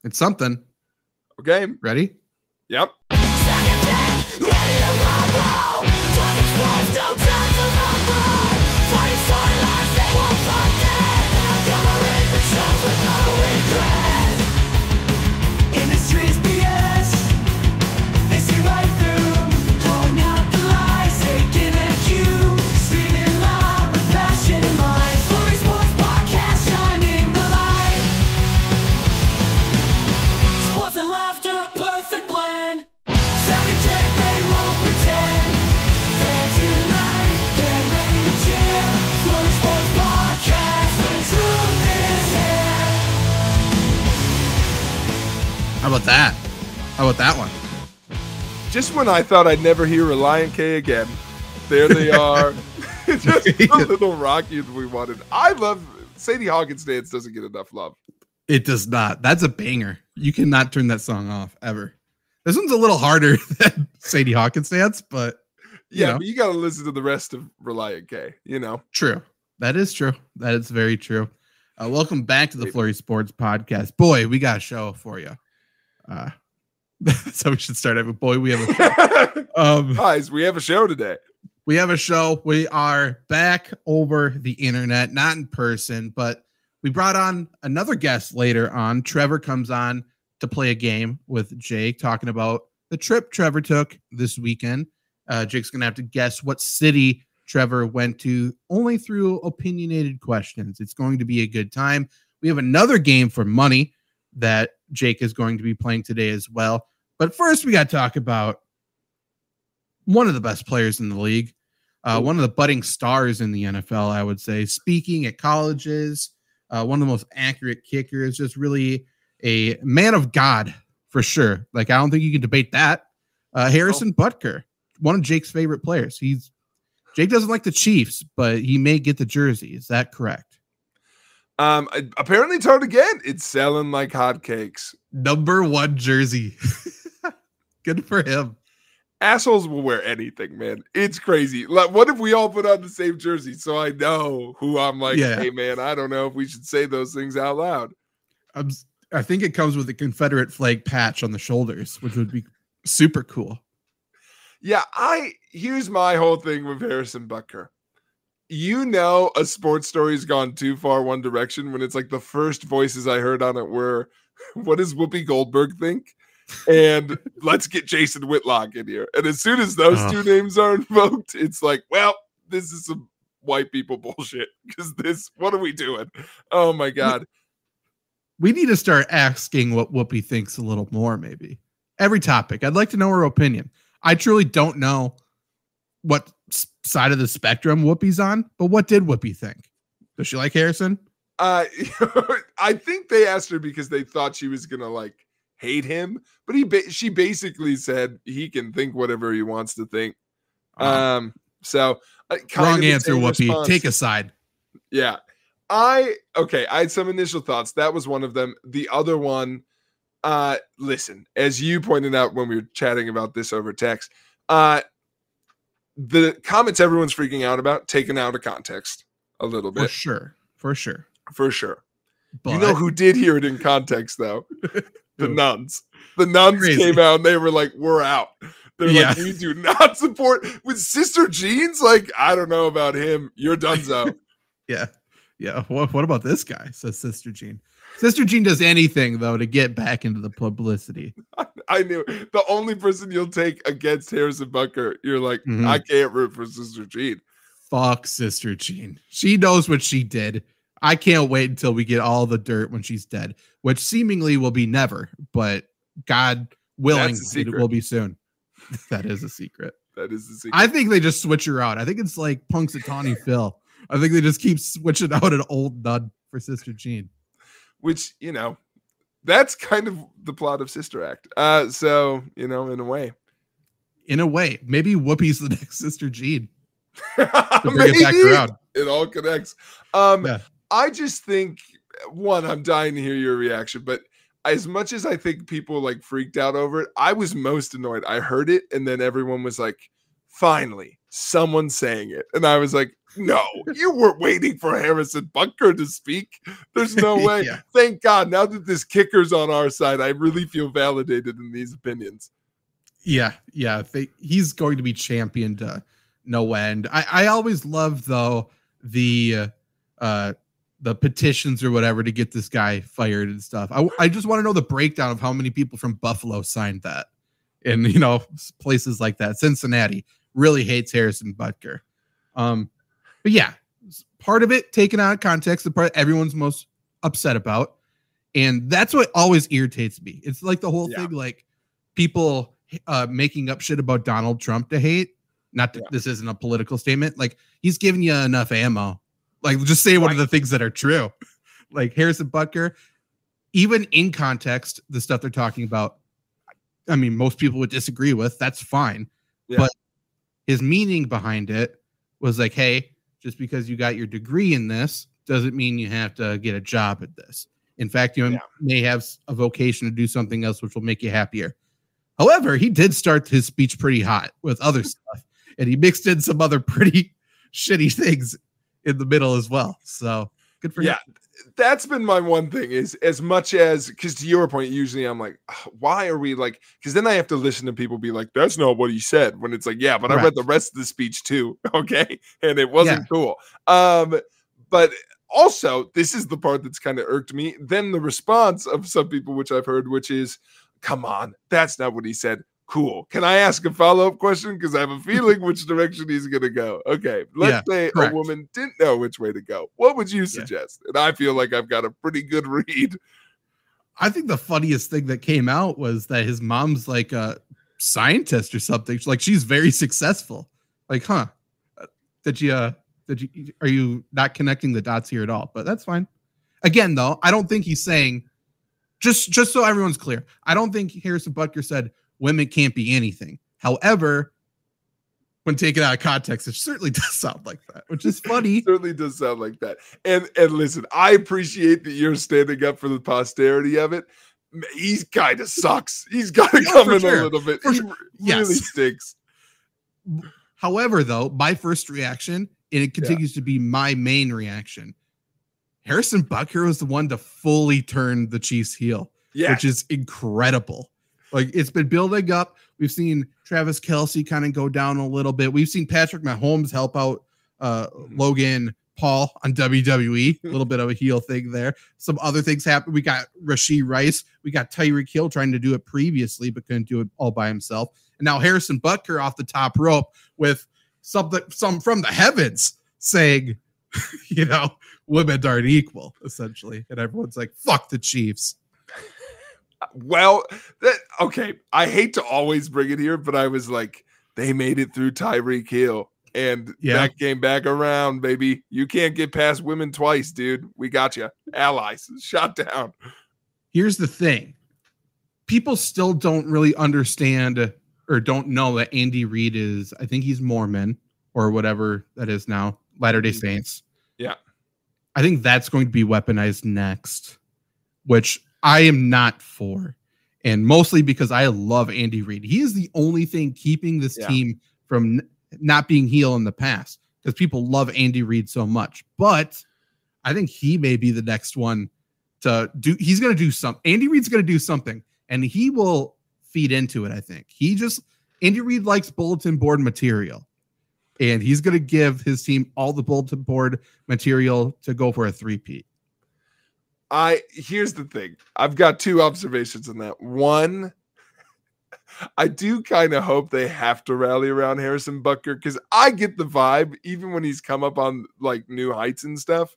It's something. Okay. Ready? Yep. How about that? How about that one? Just when I thought I'd never hear Reliant K again, there they are. Just the little Rockies we wanted. I love Sadie Hawkins' dance doesn't get enough love. It does not. That's a banger. You cannot turn that song off ever. This one's a little harder than Sadie Hawkins' dance, but but you got to listen to the rest of Reliant K, True. That is true. That is very true. Welcome back to the Flurry Sports Podcast. Boy, we got a show for you. So we should start it. Boy, we have a show. Guys, we have a show today. We have a show. We are back over the internet, not in person, but we brought on another guest later on. Trevor comes on to play a game with Jake, talking about the trip Trevor took this weekend. Jake's going to have to guess what city Trevor went to, only through opinionated questions. It's going to be a good time. We have another game for money that Jake is going to be playing today as well. But first, we got to talk about one of the best players in the league, one of the budding stars in the NFL, I would say, speaking at colleges, one of the most accurate kickers, just really a man of God for sure. Like, I don't think you can debate that. Harrison Butker, one of Jake's favorite players. Jake doesn't like the Chiefs, but he may get the jersey. Is that correct? Apparently it's hard to get. It's selling like hotcakes. Number 1 jersey. Good for him. Assholes will wear anything, man. It's crazy. Like, what if we all put on the same jersey so I know who I'm like, hey, man, I don't know if we should say those things out loud. I think it comes with a Confederate flag patch on the shoulders, which would be super cool. Yeah, here's my whole thing with Harrison Butker. A sports story's gone too far one direction when it's like the first voices I heard on it were, what does Whoopi Goldberg think? And let's get Jason Whitlock in here. And as soon as those two names are invoked, it's like, well, this is some white people bullshit. Because what are we doing? Oh my God. We need to start asking what Whoopi thinks a little more, maybe. Every topic. I'd like to know her opinion. I truly don't know what side of the spectrum Whoopi's on, but what did Whoopi think? Does she like Harrison? I think they asked her because they thought she was gonna like hate him, but she basically said he can think whatever he wants to think. Wrong answer, Whoopi. Response. Take a side. Yeah. I had some initial thoughts. That was one of them. The other one, listen, as you pointed out when we were chatting about this over text, the comments everyone's freaking out about, taken out of context a little bit. For sure. But you know who did hear it in context, though? The nuns. The nuns came out and they were like, we're out. They're like, we do not support with Sister Jean's. Like, I don't know about him. You're donezo. Yeah. What about this guy? Says Sister Jean. Sister Jean does anything, though, to get back into the publicity. I knew the only person you'll take against Harrison Butker, you're like, I can't root for Sister Jean. Fuck Sister Jean. She knows what she did. I can't wait until we get all the dirt when she's dead, which seemingly will be never, but God willing, it will be soon. That is a secret. That is the secret. I think they just switch her out. I think it's like Punxsutawney Phil. I think they just keep switching out an old nun for Sister Jean. Which, that's kind of the plot of Sister Act. So, in a way. Maybe Whoopi's the next Sister Jean. Maybe it back around. It all connects. I just think, one, I'm dying to hear your reaction, but as much as I think people like freaked out over it, I was most annoyed. I heard it, and then everyone was like, finally, someone saying it. And I was like, no, you weren't waiting for Harrison Butker to speak. There's no way. Yeah. Thank God. Now that this kicker's on our side, I really feel validated in these opinions. Yeah. He's going to be championed no end. I always love, though, the petitions or whatever to get this guy fired and stuff. I just want to know the breakdown of how many people from Buffalo signed that. And, places like that. Cincinnati really hates Harrison Butker. But yeah, part of it taken out of context, the part everyone's most upset about. And that's what always irritates me. It's like the whole thing, like people making up shit about Donald Trump to hate. Not that this isn't a political statement. Like, he's giving you enough ammo. Like, just say one of the things that are true. Like Harrison Butker, even in context, the stuff they're talking about, I mean, most people would disagree with. That's fine. Yeah. But his meaning behind it was like, hey, just because you got your degree in this doesn't mean you have to get a job at this. In fact, you may have a vocation to do something else, which will make you happier. However, he did start his speech pretty hot with other stuff, and he mixed in some other pretty shitty things in the middle as well. So good for him. That's been my one thing is as much as, because to your point, usually I'm like, why are we like, because then I have to listen to people be like, that's not what he said, when it's like, yeah, but I read the rest of the speech too. Okay. And it wasn't cool. But also this is the part that's kind of irked me. Then the response of some people, which I've heard, which is, come on, that's not what he said. Cool. Can I ask a follow-up question? Because I have a feeling which direction he's going to go. Okay. Let's say a woman didn't know which way to go. What would you suggest? And I feel like I've got a pretty good read. I think the funniest thing that came out was that his mom's like a scientist or something. She's very successful. Like, are you not connecting the dots here at all? But that's fine. Again, though, I don't think he's saying, just so everyone's clear, I don't think Harrison Butker said women can't be anything. However, when taken out of context, it certainly does sound like that, which is funny. It certainly does sound like that. And listen, I appreciate that you're standing up for the posterity of it. He kind of sucks. He's got to come in a little bit. He really stinks. However, though, my first reaction, and it continues to be my main reaction, Harrison Butker was the one to fully turn the Chiefs heel, which is incredible. Like, it's been building up. We've seen Travis Kelce kind of go down a little bit. We've seen Patrick Mahomes help out Logan Paul on WWE. A little bit of a heel thing there. Some other things happen. We got Rashee Rice. We got Tyreek Hill trying to do it previously, but couldn't do it all by himself. And now Harrison Butker off the top rope with some from the heavens saying, women aren't equal, essentially. And everyone's like, fuck the Chiefs. Well, okay. I hate to always bring it here, but I was like, they made it through Tyreek Hill, and that came back around, baby. You can't get past women twice, dude. We got you. Allies. Shot down. Here's the thing. People still don't really understand or don't know that Andy Reid is, I think he's Mormon or whatever that is now, Latter-day Saints. Yeah. I think that's going to be weaponized next, which I am not for, and mostly because I love Andy Reid. He is the only thing keeping this team from not being heel in the past, because people love Andy Reid so much. But I think he may be the next one to do. He's going to do something. Andy Reid's going to do something, and he will feed into it. I think Andy Reid likes bulletin board material, and he's going to give his team all the bulletin board material to go for a three-peat. Here's the thing. I've got two observations on that. One, I do kind of hope they have to rally around Harrison Butker, because I get the vibe, even when he's come up on like new heights and stuff.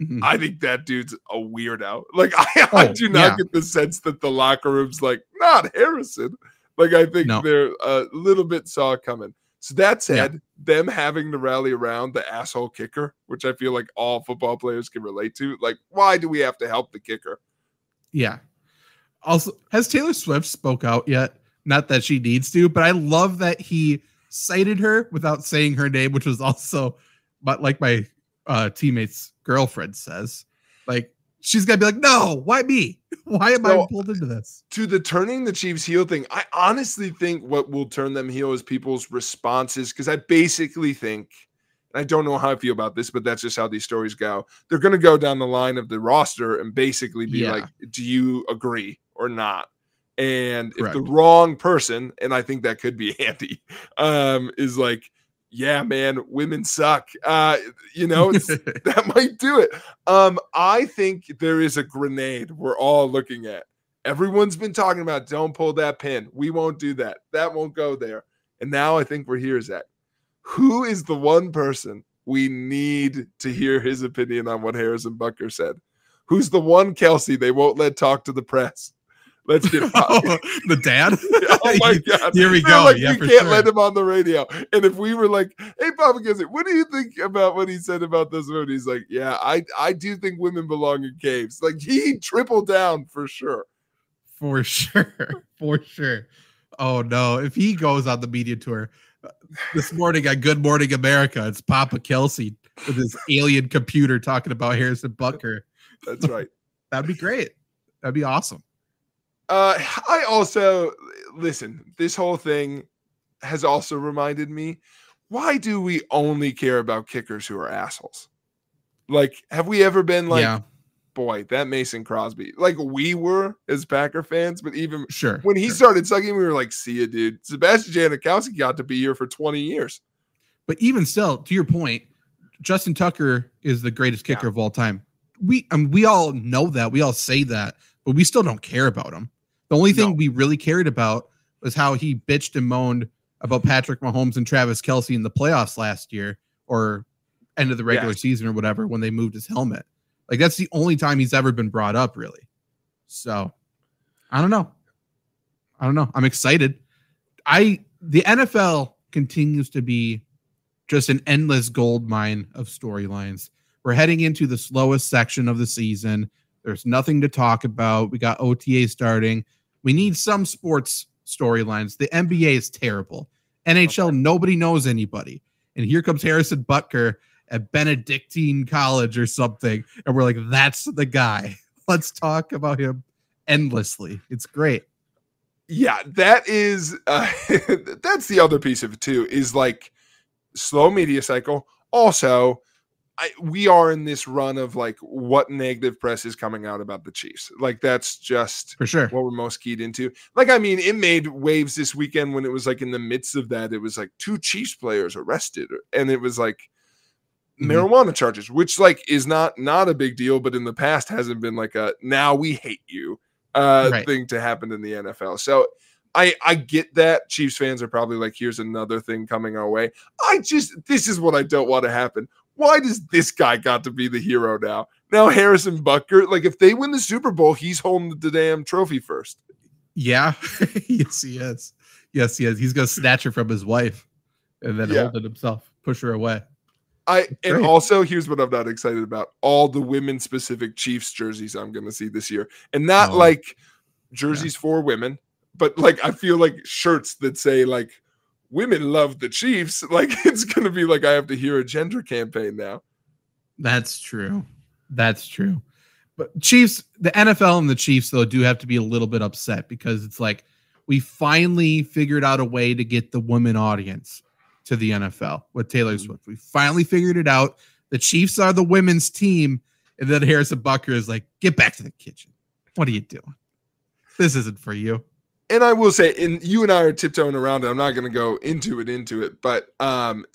Mm-hmm. I think that dude's a weirdo. Like, I do not get the sense that the locker room's like, not Harrison. Like, I think they're a little bit saw it coming. So that said, them having to rally around the asshole kicker, which I feel like all football players can relate to. Like, why do we have to help the kicker? Yeah. Also, has Taylor Swift spoke out yet? Not that she needs to, but I love that he cited her without saying her name, which was also, but like my teammate's girlfriend says, like, she's gonna be like, no, why me? Why am I pulled into this? To the turning the Chiefs heel thing, I honestly think what will turn them heel is people's responses. Because I basically think, and I don't know how I feel about this, but that's just how these stories go. They're going to go down the line of the roster and basically be like, do you agree or not? And if the wrong person, and I think that could be Andy, is like, yeah, man, women suck. That might do it. I think there is a grenade we're all looking at. Everyone's been talking about, don't pull that pin. We won't do that. That won't go there. And now I think we're here, Zach. Who is the one person we need to hear his opinion on what Harrison Butker said? Who's the one Kelsey they won't let talk to the press? Let's get the dad. Oh my God! Here we go. Like, we can't let him on the radio. And if we were like, "Hey, Papa Kelsey, what do you think about what he said about this woman?" He's like, "Yeah, I do think women belong in caves." Like he tripled down for sure. For sure. Oh no! If he goes on the media tour this morning on Good Morning America, it's Papa Kelsey with his alien computer talking about Harrison Butker. That's right. That'd be great. That'd be awesome. I also listen. This whole thing has also reminded me: why do we only care about kickers who are assholes? Like, have we ever been like? Boy, that Mason Crosby, like we were as Packer fans, but even when he started sucking, we were like, see ya, dude. Sebastian Janikowski got to be here for 20 years. But even still, to your point, Justin Tucker is the greatest kicker of all time. We all know that. We all say that, but we still don't care about him. The only thing we really cared about was how he bitched and moaned about Patrick Mahomes and Travis Kelce in the playoffs last year or end of the regular season or whatever when they moved his helmet. Like, that's the only time he's ever been brought up, really. So, I don't know. I'm excited. The NFL continues to be just an endless gold mine of storylines. We're heading into the slowest section of the season. There's nothing to talk about. We got OTA starting. We need some sports storylines. The NBA is terrible. NHL, nobody knows anybody. And here comes Harrison Butker at Benedictine College or something. And we're like, that's the guy. Let's talk about him endlessly. It's great. Yeah, that is, that's the other piece of it too, is like slow media cycle. Also, we are in this run of like what negative press is coming out about the Chiefs. Like that's just for sure what we're most keyed into. Like, I mean, it made waves this weekend when it was like in the midst of that, it was like 2 Chiefs players arrested. And it was like, marijuana charges, which like is not a big deal, but in the past hasn't been like a now we hate you thing to happen in the NFL. So I get that Chiefs fans are probably like, here's another thing coming our way. This is what I don't want to happen. Why does this guy got to be the hero now? Now Harrison Butker, like if they win the Super Bowl, he's holding the damn trophy first. Yeah. Yes, he is. He's gonna snatch her from his wife and then hold it himself, push her away. And also, here's what I'm not excited about: all the women-specific Chiefs jerseys I'm going to see this year, and not like jerseys for women, but like I feel like shirts that say like "Women love the Chiefs." Like it's going to be like I have to hear a gender campaign now. That's true. But Chiefs, the NFL and the Chiefs though do have to be a little bit upset because it's like we finally figured out a way to get the women audience to the NFL with Taylor Swift. We finally figured it out. The Chiefs are the women's team. And then Harrison Butker is like, get back to the kitchen. What are you doing? This isn't for you. And I will say, and you and I are tiptoeing around it. I'm not going to go into it. But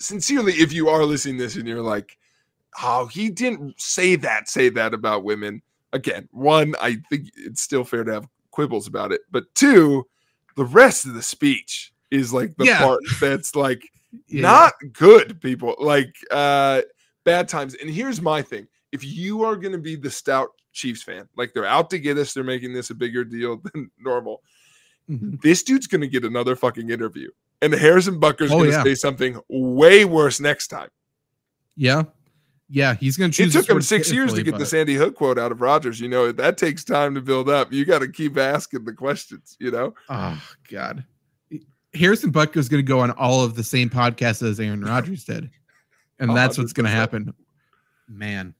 sincerely, if you are listening to this and you're like, oh, he didn't say that about women. Again, one, I think it's still fair to have quibbles about it. But 2, the rest of the speech is like the part that's like, not good, people. Like bad times. And here's my thing: if you are going to be the stout Chiefs fan, like they're out to get us, they're making this a bigger deal than normal. This dude's going to get another fucking interview, and Harrison Butker's going to say something way worse next time. Yeah, he's going to choose. It took him 6 years to get the Sandy Hook quote out of Rodgers. You know that takes time to build up. You got to keep asking the questions. You know. Oh God. Harrison Butker is going to go on all of the same podcasts as Aaron Rodgers did. And that's 100%. What's going to happen. Man,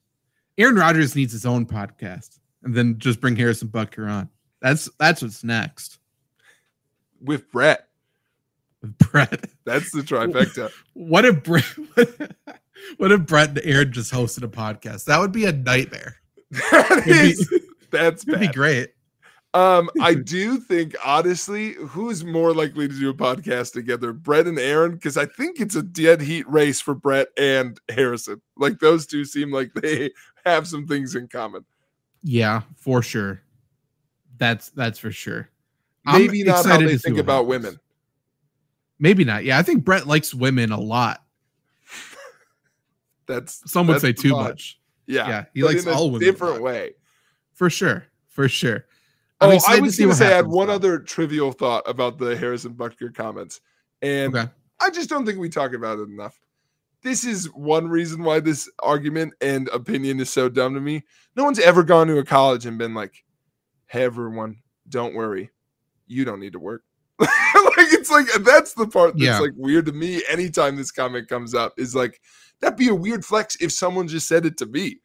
Aaron Rodgers needs his own podcast. and then just bring Harrison Butker on. That's what's next. With Brett. Brett. That's the trifecta. What if Brett and Aaron just hosted a podcast? That would be a nightmare. That's bad. That'd be great. I do think, honestly, who's more likely to do a podcast together, Brett and Aaron? Because I think it's a dead heat race for Brett and Harrison. Like, those two seem like they have some things in common. Yeah, for sure. That's for sure. Maybe not how they think about women. Maybe not. Yeah, I think Brett likes women a lot. Some would say too much. Yeah, he likes all women. Different way. For sure. I was going to say I had one other trivial thought about the Harrison Butker comments, and I just don't think we talk about it enough. This is one reason why this argument and opinion is so dumb to me. No one's ever gone to a college and been like, "Hey, everyone, don't worry, you don't need to work." It's like that's the part that's like weird to me. Anytime this comment comes up, is like that'd be a weird flex if someone just said it to me.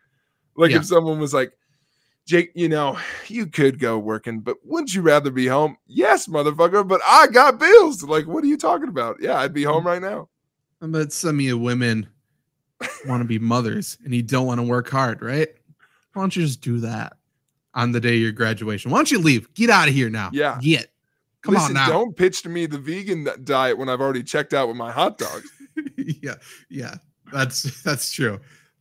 Like if someone was like, Jake, you could go working, but wouldn't you rather be home? Yes, motherfucker, but I got bills. Like, what are you talking about? Yeah, I'd be home right now. I bet some of you women want to be mothers and you don't want to work hard, right? Why don't you just do that on the day of your graduation? Why don't you leave? Get out of here now. Yeah. Come on now. Don't pitch to me the vegan diet when I've already checked out with my hot dogs. Yeah. That's true.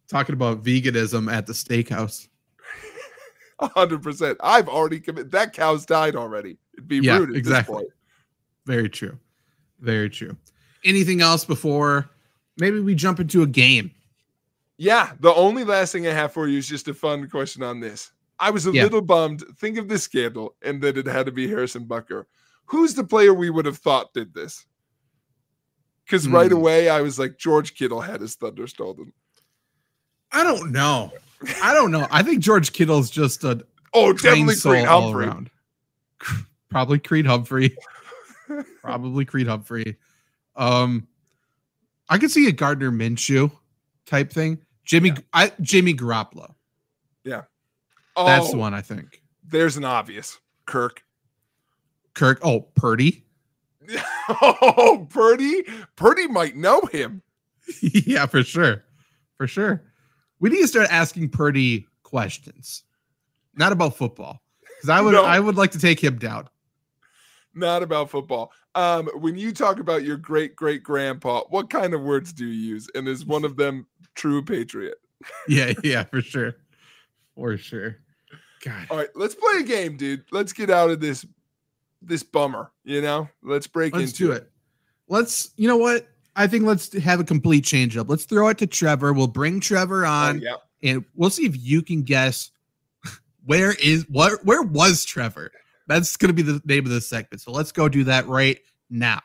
Talking about veganism at the steakhouse. 100%. I've already committed. That cow's died already. It'd be rude at this point. Very true. Anything else before maybe we jump into a game? Yeah. The only last thing I have for you is just a fun question on this. I was a little bummed. Think of this scandal and that it had to be Harrison Butker. Who's the player we would have thought did this? Because right away I was like, George Kittle had his thunder stolen. I don't know. I think George Kittle's just definitely Creed Humphrey. Probably Creed Humphrey. I could see a Gardner Minshew type thing. Jimmy Garoppolo. Yeah. That's the one I think. There's an obvious. Kirk. Oh, Purdy. Purdy. Purdy might know him. Yeah, for sure. We need to start asking Purdy questions, not about football, because I would like to take him down. Not about football. When you talk about your great grandpa, what kind of words do you use? And is one of them true patriot? Yeah, for sure. God. All right, let's play a game, dude. Let's get out of this bummer. Let's do it. You know what? I think let's have a complete change up. Let's throw it to Trevor. We'll bring Trevor on, and we'll see if you can guess where was Trevor. That's going to be the name of this segment. So let's go do that right now.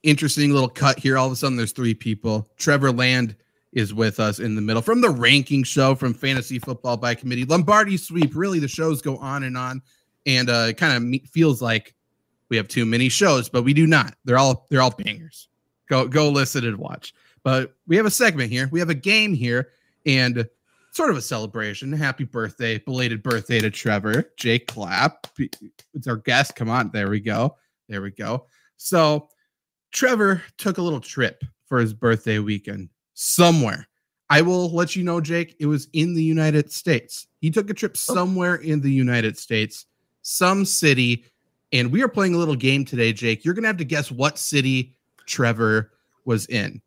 Interesting little cut here. All of a sudden, there's three people. Trevor Land is with us in the middle from the ranking show from Fantasy Football by Committee. Lombardi Sweep. Really, the shows go on, and it kind of feels like we have too many shows, but we do not. They're all bangers. Go listen and watch. But we have a segment here. We have a game here, and sort of a celebration. Happy birthday, belated birthday to Trevor. Jake, clap. It's our guest. Come on. There we go. So Trevor took a little trip for his birthday weekend somewhere. I will let you know, Jake, it was in the United States. He took a trip somewhere in the United States, some city, and we are playing a little game today, Jake. You're going to have to guess what city Trevor was in.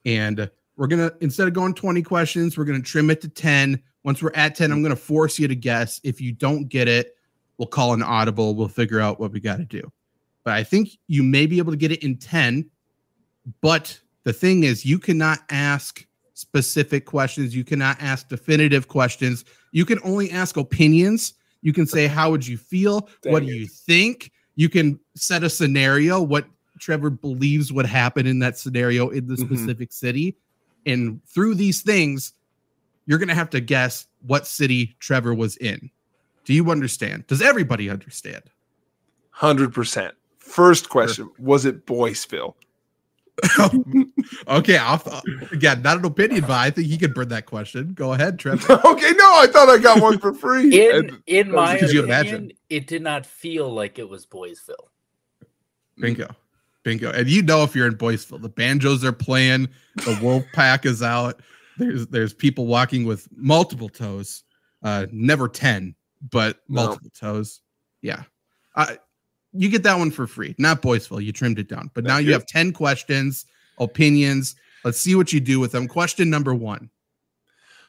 And we're going to, instead of going 20 questions, we're going to trim it to 10. Once we're at 10, I'm going to force you to guess. If you don't get it, we'll call an audible. We'll figure out what we got to do. But I think you may be able to get it in 10. But the thing is, you cannot ask specific questions. You cannot ask definitive questions. You can only ask opinions. You can say, how would you feel? What do you think? You can set a scenario, what Trevor believes would happen in that scenario in the specific city. And through these things, you're going to have to guess what city Trevor was in. Do you understand? Does everybody understand? 100%. First question, was it Boyceville? Okay, again, not an opinion, but I think he could burn that question. Go ahead, Trevor. Okay, no, I thought I got one for free. In my you opinion, imagine? it did not feel like it was Boysville. Bingo. And you know if you're in Boysville, the banjos are playing, the wolf pack is out. There's people walking with multiple toes, never 10, but multiple toes. Yeah. You get that one for free. Not Boysville. You trimmed it down. But now you have 10 questions, opinions. Let's see what you do with them. Question number 1.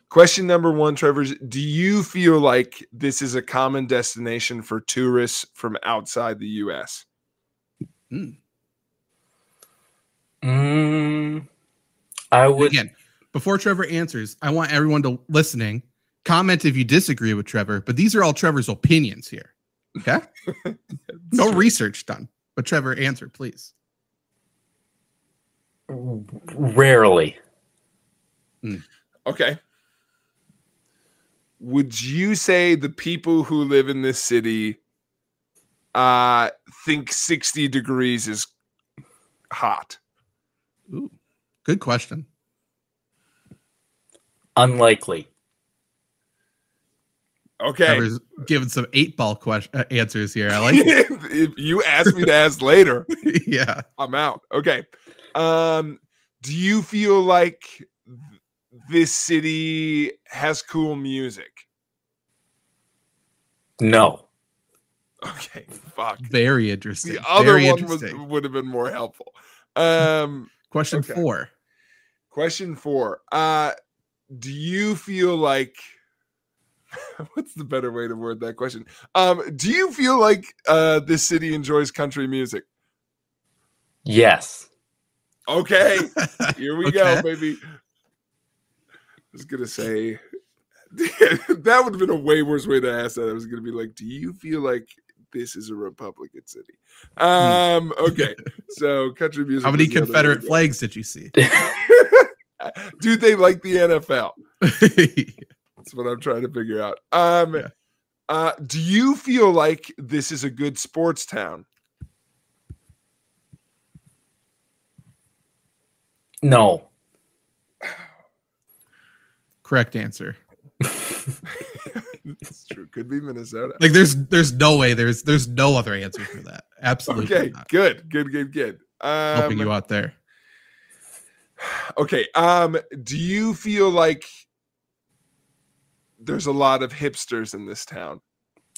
Question number 1, Trevor. Do you feel like this is a common destination for tourists from outside the U.S.? I would. Again, before Trevor answers, I want everyone listening comment if you disagree with Trevor. But these are all Trevor's opinions here. Okay? No research done. But Trevor, answer, please. Rarely. Okay. Would you say the people who live in this city think 60 degrees is hot? Ooh, good question. Unlikely. Okay. Trevor's giving some 8-ball answers here. I like it. If you ask me to ask later, yeah, I'm out. Okay. Do you feel like this city has cool music? No. Okay. Fuck. Very interesting. The other Very one interesting. would have been more helpful. Question 4. Question 4. Do you feel like what's the better way to word that question? Do you feel like this city enjoys country music? Yes. Okay. Here we go, baby. I was gonna say that would have been a way worse way to ask that. I was gonna be like, do you feel like this is a Republican city? Okay. So country music. How many Confederate flags did you see? Do they like the NFL? That's what I'm trying to figure out. Do you feel like this is a good sports town? No. Correct answer. It's true. Could be Minnesota. Like there's no way. There's no other answer for that. Absolutely. Okay. Not. Good. Helping you out there. Okay. Do you feel like there's a lot of hipsters in this town?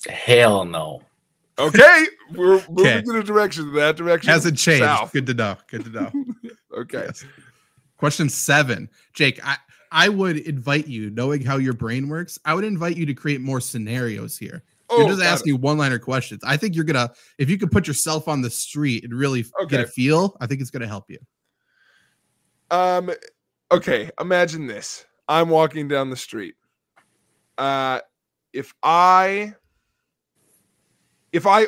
Hell no. Okay. We're moving in a direction. That direction hasn't changed. South. Good to know. Okay. Yes. Question 7. Jake, I would invite you, knowing how your brain works, I would invite you to create more scenarios here. You're just asking one-liner questions. I think you're gonna, if you could put yourself on the street and really get a feel, I think it's gonna help you. Okay, imagine this. I'm walking down the street. If I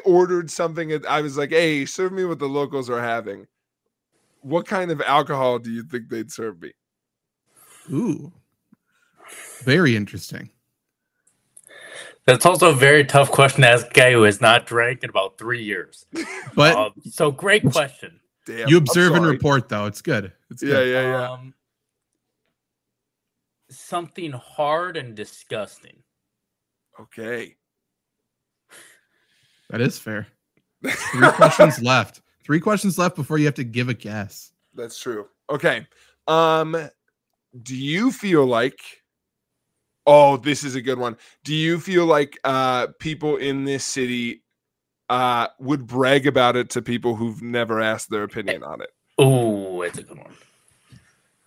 ordered something, I was like, hey, serve me what the locals are having. What kind of alcohol do you think they'd serve me? Ooh, very interesting. That's also a very tough question to ask a guy who has not drank in about 3 years. But so great question. Damn, you observe and report, though. It's good. It's good. Yeah. Something hard and disgusting. Okay. That is fair. 3 questions left. 3 questions left before you have to give a guess. That's true. Okay. Do you feel like, oh, this is a good one. Do you feel like people in this city would brag about it to people who've never asked their opinion on it? Oh, that's a good one.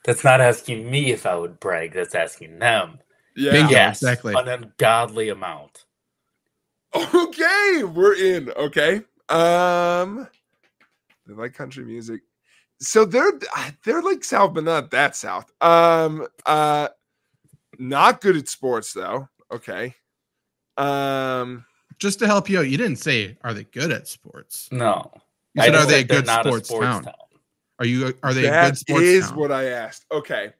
That's not asking me if I would brag. That's asking them. Yeah. Bingo, yes, exactly. An ungodly amount. Okay, we're in. Okay. They like country music. So they're like South, but not that South. Not good at sports though. Okay. Just to help you out, you didn't say are they good at sports? No. You said are they a good sports town? Are they a good sports town? That is what I asked. Okay.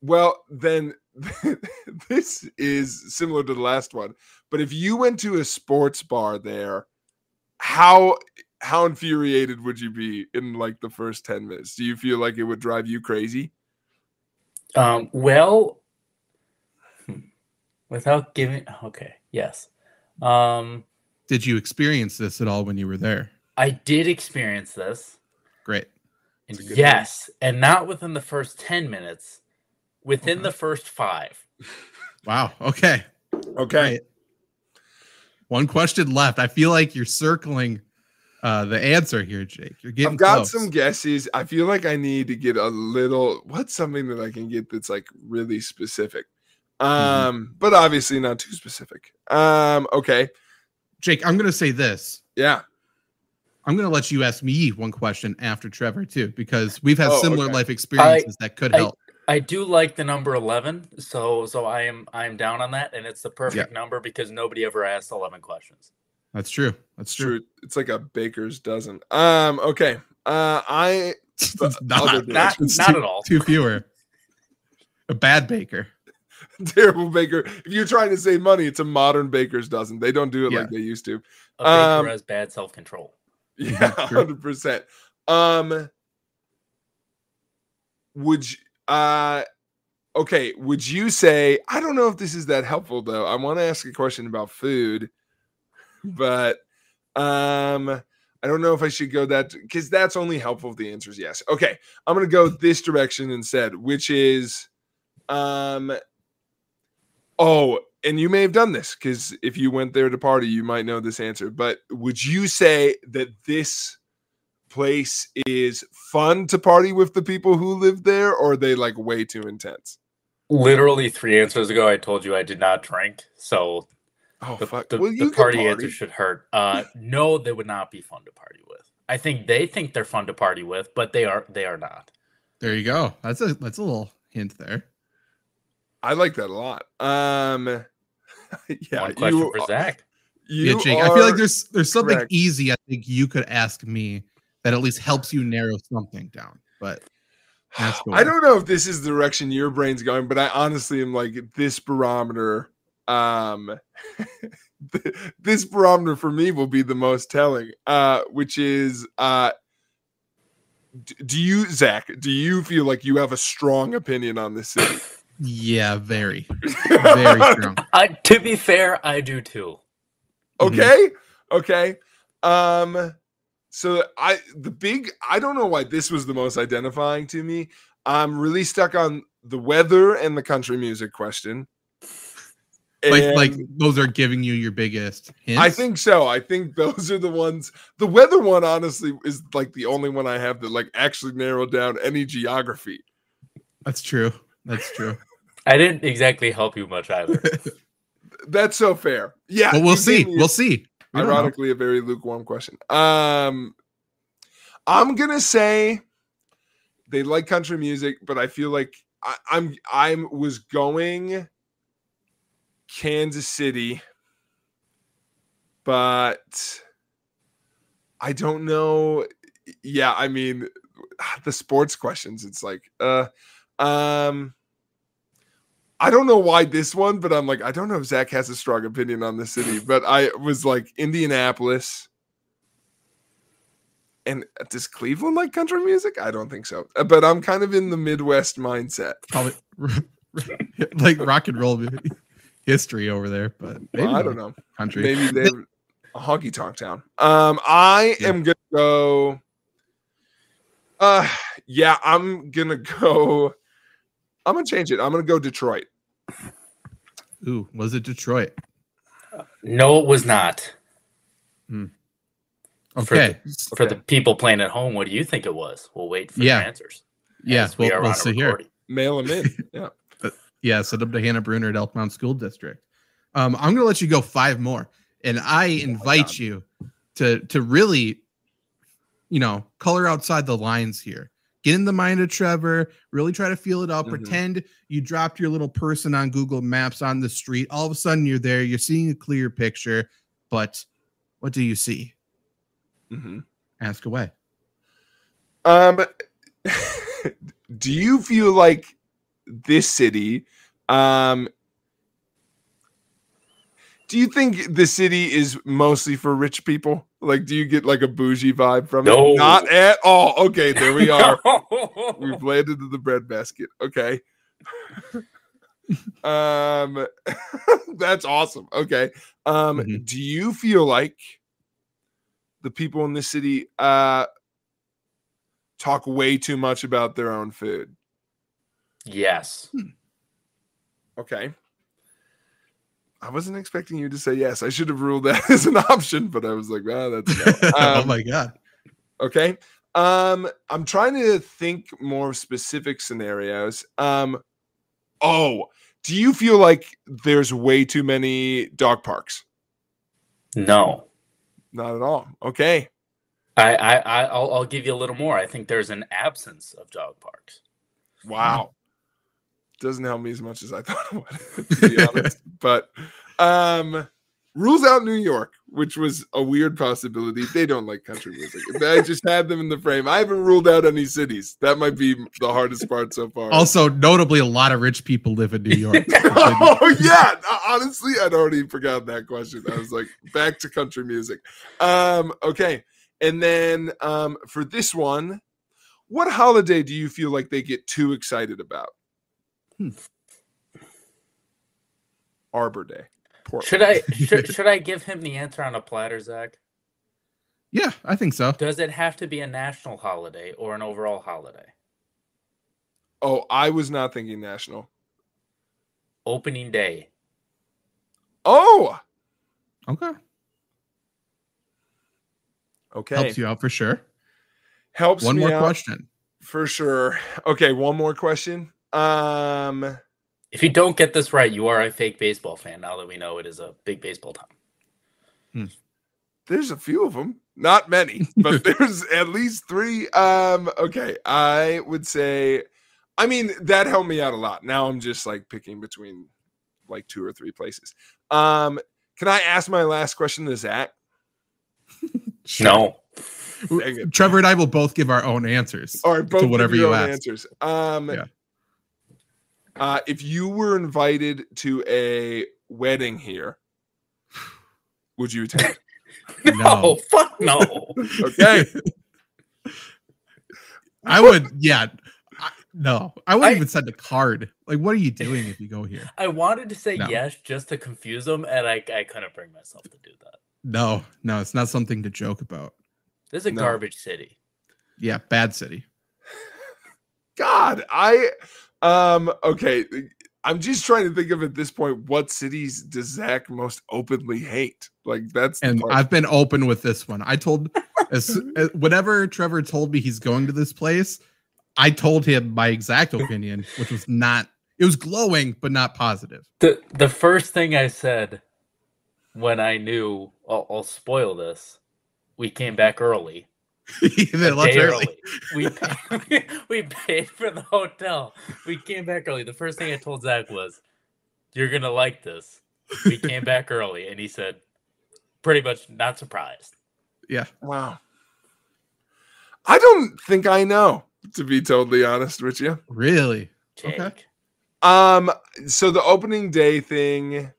Well, then this is similar to the last one. But if you went to a sports bar there, how how infuriated would you be in like the first 10 minutes? Do you feel like it would drive you crazy? Well, without giving, okay, yes. Did you experience this at all when you were there? I did experience this. Great. And yes, and not within the first 10 minutes, within the first 5. Wow. Okay. Right. One question left. I feel like you're circling the answer here, Jake. You're getting I've got close. some guesses. I feel like I need to get a little, what's something that I can get that's like really specific? But obviously not too specific. Okay. Jake, I'm going to say this. Yeah. I'm going to let you ask me one question after Trevor too, because we've had similar life experiences that could help. I do like the number 11, so I am down on that, and it's the perfect number because nobody ever asked 11 questions. That's true. That's true. It's like a baker's dozen. Okay. Not at all. Too fewer. A bad baker. Terrible baker. If you're trying to save money, it's a modern baker's dozen. They don't do it like they used to. A baker has bad self-control. Yeah, 100%. Would you say, I don't know if this is that helpful though. I want to ask a question about food, but I don't know if I should go that, because that's only helpful if the answer is yes. Okay, I'm gonna go this direction instead, which is and you may have done this because if you went there to party, you might know this answer. But would you say that this place is fun to party with the people who live there, or are they like way too intense? Literally 3 answers ago, I told you I did not drink. So the party answer should hurt. No, they would not be fun to party with. I think they think they're fun to party with, but they are not. There you go. That's a little hint there. I like that a lot. One question for Zach. Jake. I feel like there's something easy I think you could ask me that at least helps you narrow something down. But I don't know if this is the direction your brain's going, but I honestly am like, this barometer. This barometer for me will be the most telling, which is do you feel like you have a strong opinion on this city? Yeah, very strong. To be fair, I do too. Okay. So I don't know why this was the most identifying to me. I'm really stuck on the weather and the country music question. Like those are giving you your biggest hints? I think so. I think those are the ones. The weather one, honestly, is like the only one I have that like actually narrowed down any geography. That's true. I didn't exactly help you much either. That's so fair. Yeah. Well, we'll see. Ironically, a very lukewarm question. I'm gonna say they like country music, but I feel like I was going Kansas City, but I don't know. Yeah, I mean, the sports questions. It's like, I don't know why this one, but I'm like, I don't know if Zach has a strong opinion on the city, but I was like Indianapolis. And does Cleveland like country music? I don't think so. But I'm kind of in the Midwest mindset. Probably like rock and roll history over there, but maybe I don't know. Country. Maybe they're a honky tonk town. I am gonna go. I'm gonna change it. I'm gonna go Detroit. Ooh, was it Detroit? No, it was not. Okay. For the people playing at home, what do you think it was? We'll wait for your answers. Yes, we'll see here. Mail them in. Yeah. Send them to Hannah Bruner at Elkmount School District. I'm going to let you go 5 more, and I invite you to really, color outside the lines here. Get in the mind of Trevor, really try to feel it out. Pretend you dropped your little person on Google Maps on the street. All of a sudden you're there. You're seeing a clear picture, but what do you see? Ask away. Do you feel like this city, do you think the city is mostly for rich people? Like, do you get like a bougie vibe from it? No. Not at all. Okay, there we are. We've landed in the breadbasket. Okay. That's awesome. Okay. Do you feel like the people in this city talk way too much about their own food? Yes. Okay. I wasn't expecting you to say yes. I should have ruled that as an option, but I was like, oh, that's no. Oh my God. Okay. I'm trying to think more specific scenarios. Do you feel like there's way too many dog parks? No. Not at all. Okay. I'll give you a little more. I think there's an absence of dog parks. Wow. Doesn't help me as much as I thought it would, to be honest. But rules out New York, which was a weird possibility. They don't like country music. I just had them in the frame. I haven't ruled out any cities. That might be the hardest part so far. Also, notably, a lot of rich people live in New York. Oh, yeah. Honestly, I'd already forgotten that question. I was like, back to country music. Okay. And then for this one, what holiday do you feel like they get too excited about? Arbor Day. Portland. Should I give him the answer on a platter, Zach? Yeah, I think so. Does it have to be a national holiday or an overall holiday? Oh, I was not thinking national. Opening day. Oh. Okay. Helps you out for sure. Helps one me more out question. For sure. Okay, one more question. If you don't get this right, you are a fake baseball fan. Now that we know it is a big baseball town. There's a few of them, not many, but there's at least 3. Okay, I would say, I mean, that helped me out a lot. Now I'm just like picking between like 2 or 3 places. Can I ask my last question to Zach? Sure. No. Trevor and I will both give our own answers. All right, both to whatever you ask. Answers. If you were invited to a wedding here, would you attend? No, fuck no. Okay. I would, yeah. No, I wouldn't even send a card. Like, what are you doing if you go here? I wanted to say yes just to confuse them, and I couldn't bring myself to do that. No, it's not something to joke about. This is a garbage city. Yeah, bad city. God, okay. I'm just trying to think of at this point, what cities does Zach most openly hate? Like, that's and I've been open with this one. I told whenever Trevor told me he's going to this place, I told him my exact opinion, which was not. It was glowing, but not positive. The first thing I said when I knew, I'll spoil this. We came back early. They left early. We paid for the hotel. We came back early. The first thing I told Zach was, "You're gonna like this." We came back early, and he said, "Pretty much not surprised." Yeah. Wow. I don't think I know, to be totally honest with you. Really? Jake. Okay. So the opening day thing,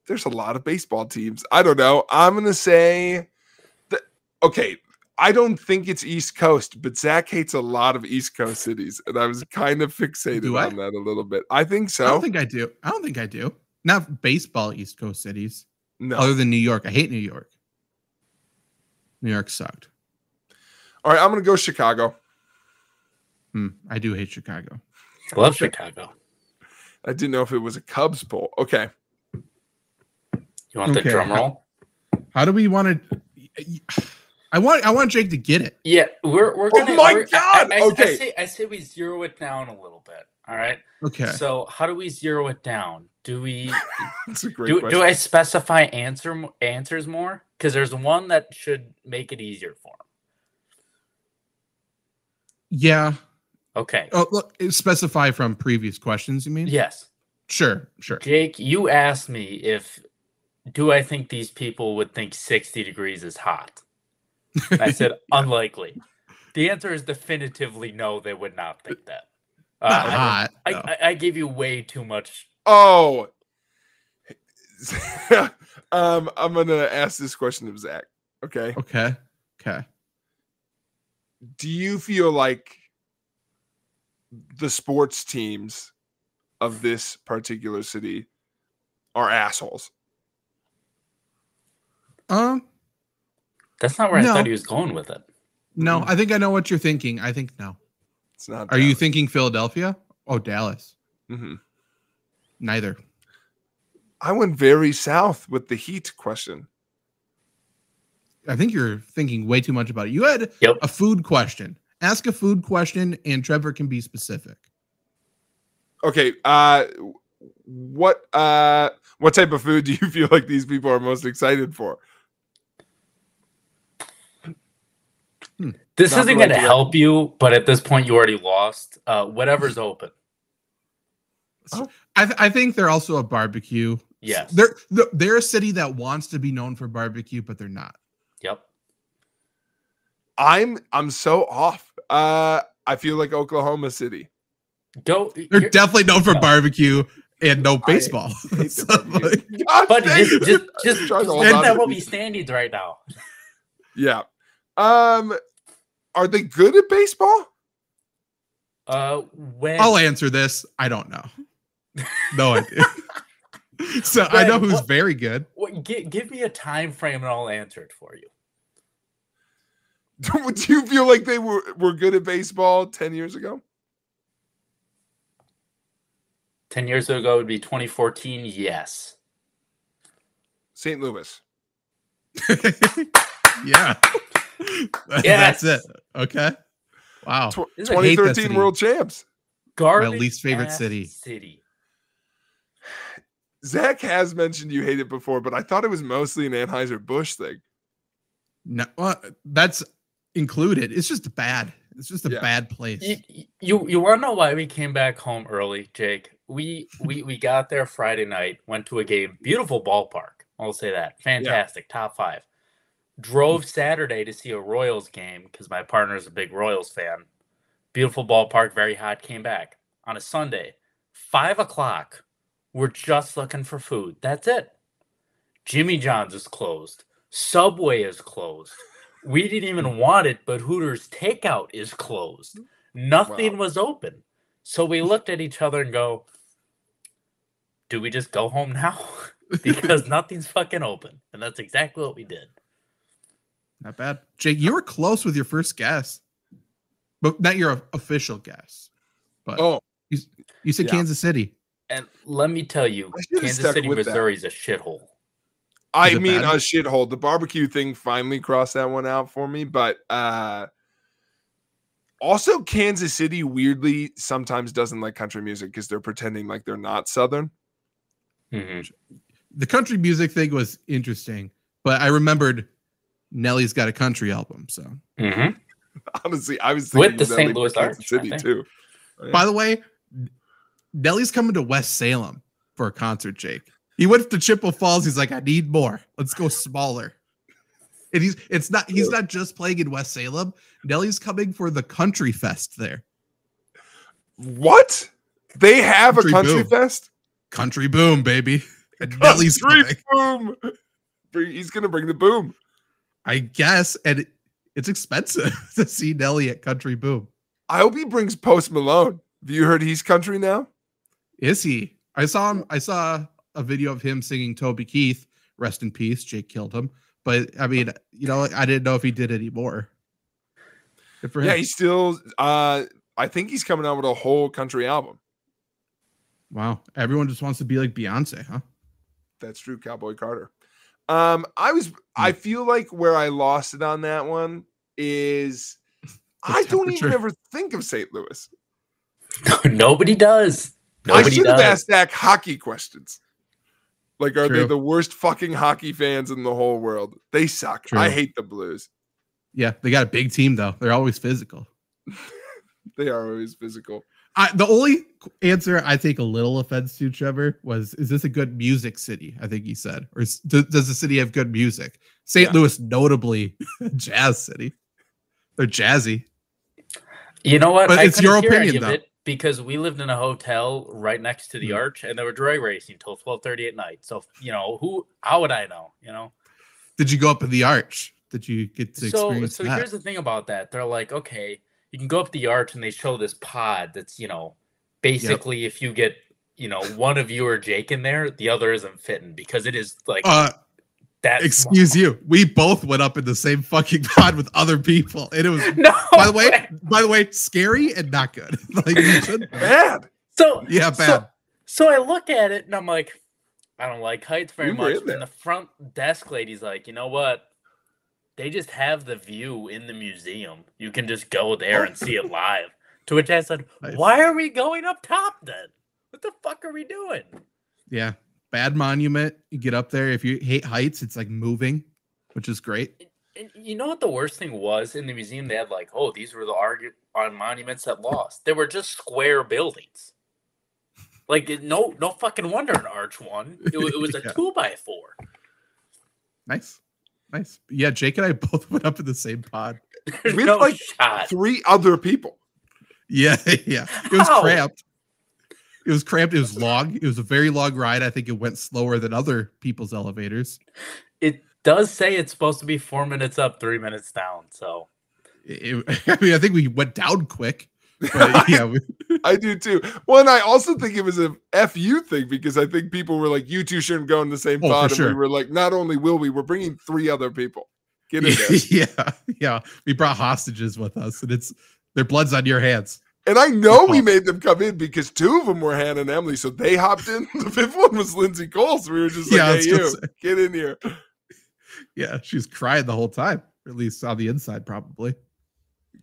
there's a lot of baseball teams. I don't know. I'm going to say that, okay, I don't think it's East Coast, but Zach hates a lot of East Coast cities, and I was kind of fixated on that a little bit. I think so. I don't think I do. Not baseball East Coast cities. No. Other than New York. I hate New York. New York sucked. All right, I'm going to go Chicago. I do hate Chicago. I love Chicago. I didn't know if it was a Cubs poll. Okay. You want the drum roll? How do we want to? I want Jake to get it. Yeah, we're gonna. Oh my God! Okay, I say we zero it down a little bit. All right. Okay. So how do we zero it down? Do we? That's a great question. Do I specify answers more? Because there's one that should make it easier for him. Yeah. Okay. Oh, look, specify from previous questions. You mean? Yes. Sure. Jake, you asked me do I think these people would think 60 degrees is hot? I said, unlikely. The answer is definitively no, they would not think that. Not hot. I gave you way too much. Oh, I'm gonna ask this question of Zach. Okay. Okay. Do you feel like the sports teams of this particular city are assholes? That's not where I thought he was going with it. No, I think I know what you're thinking. I think no. It's not. Are you thinking Philadelphia? Oh, Dallas. Mm-hmm. Neither. I went very south with the Heat question. I think you're thinking way too much about it. You had a food question. Ask a food question, and Trevor can be specific. Okay. What type of food do you feel like these people are most excited for? This isn't going to help you, but at this point, you already lost. Whatever's open. Oh. I think they're also a barbecue. Yes. They're a city that wants to be known for barbecue, but they're not. Yep. I'm so off. I feel like Oklahoma City. They're definitely known for barbecue and no baseball. But just that will be standings right now. Yeah. Are they good at baseball? I'll answer this. I don't know. No idea. So I know who's very good. Give me a time frame and I'll answer it for you. Do you feel like they were good at baseball 10 years ago? 10 years ago would be 2014. Yes. St. Louis. Yeah. Yes. That's it. Okay. Wow. 2013 World Champs. My least favorite city. Zach has mentioned you hate it before, but I thought it was mostly an Anheuser-Busch thing. No, that's included. It's just bad. It's just a bad place. You want to know why we came back home early, Jake? We got there Friday night, went to a game, beautiful ballpark. I'll say that. Fantastic. Yeah. Top 5. Drove Saturday to see a Royals game because my partner's a big Royals fan. Beautiful ballpark, very hot. Came back on a Sunday, 5:00. We're just looking for food. That's it. Jimmy John's is closed. Subway is closed. We didn't even want it, but Hooters takeout is closed. Nothing was open. So we looked at each other and go, do we just go home now? Because nothing's fucking open. And that's exactly what we did. Not bad. Jake, you were close with your first guess. But not your official guess. But you said Kansas City. And let me tell you, Kansas City, Missouri is a shithole. I mean, a shithole. The barbecue thing finally crossed that one out for me. But also, Kansas City weirdly sometimes doesn't like country music because they're pretending like they're not Southern. Mm-hmm. The country music thing was interesting, but I remembered Nelly's got a country album. So honestly, I was thinking with the St. Louis Arch City too. Yeah. By the way, Nelly's coming to West Salem for a concert, Jake. He went to Chippewa Falls. He's like, I need more. Let's go smaller. And he's not just playing in West Salem. Nelly's coming for the Country Fest there. What? They have a country fest? Country boom, baby. And Nelly's coming. Boom. He's gonna bring the boom. I guess, and it's expensive to see Nelly at Country Boom. I hope he brings Post Malone. Have you heard he's country now? Is he? I saw a video of him singing Toby Keith. Rest in peace. Jake killed him. But I mean, I didn't know if he did any more. Yeah, he's still. I think he's coming out with a whole country album. Wow, everyone just wants to be like Beyonce, huh? That's true, Cowboy Carter. I feel like where I lost it on that one is I don't even ever think of St. Louis. Nobody does. I should have asked Zach hockey questions. Like, are they the worst fucking hockey fans in the whole world? They suck. True. I hate the Blues. Yeah, they got a big team, though. They're always physical. They are always physical. The only answer I take a little offense to, Trevor, is this a good music city? I think he said. Or does the city have good music? St. Louis, notably, a jazz city. They're jazzy. You know what? But it's your opinion, though. because we lived in a hotel right next to the arch, and they were drag racing till 12:30 at night. So how would I know? Did you go up in the arch? Did you get to experience that? So here's the thing about that. They're like, okay, you can go up the arch, and they show this pod that's basically if you get one of you or Jake in there, the other isn't fitting because it is like that. Excuse you. We both went up in the same fucking pod with other people, and it was by the way, scary and not good. Like bad. So yeah, bad. So I look at it and I'm like, I don't like heights very much. And the front desk lady's like, you know what? They just have the view in the museum. You can just go there and see it live. To which I said, why are we going up top then? What the fuck are we doing? Yeah. Bad monument. You get up there. If you hate heights, it's like moving, which is great. And you know what the worst thing was in the museum? They had like, these were the monuments that lost. They were just square buildings. Like no fucking wonder an arch won. It was a 2x4. Nice. Yeah, Jake and I both went up in the same pod with three other people. Yeah. It was cramped. It was cramped. It was long. It was a very long ride. I think it went slower than other people's elevators. It does say it's supposed to be 4 minutes up, 3 minutes down. So, I think we went down quick. But yeah, I do too. Well, and I also think it was a FU thing because I think people were like, "You two shouldn't go in the same pod." And we were like, "Not only will we're bringing 3 other people. Get in there." Yeah. We brought hostages with us, and their blood's on your hands. And I know we made them come in because 2 of them were Hannah and Emily, so they hopped in. The 5th one was Lindsay Cole, so we were just like, "Hey, get in here." Yeah, she was crying the whole time, or at least on the inside, probably.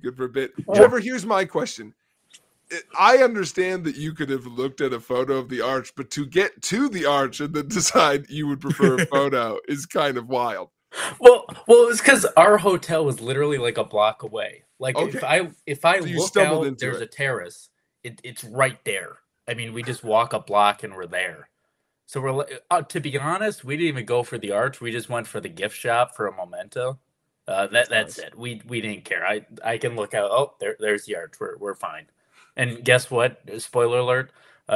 Good for a bit. Trevor, here's my question. I understand that you could have looked at a photo of the arch, but to get to the arch and then decide you would prefer a photo is kind of wild. Well, it's because our hotel was literally like a block away. Like if I look out, there's a terrace. It's right there. I mean, we just walk a block and we're there. So we're to be honest, we didn't even go for the arch. We just went for the gift shop for a memento. That's it. We didn't care. I can look out. Oh, there's the arch. We're fine. And guess what? Spoiler alert.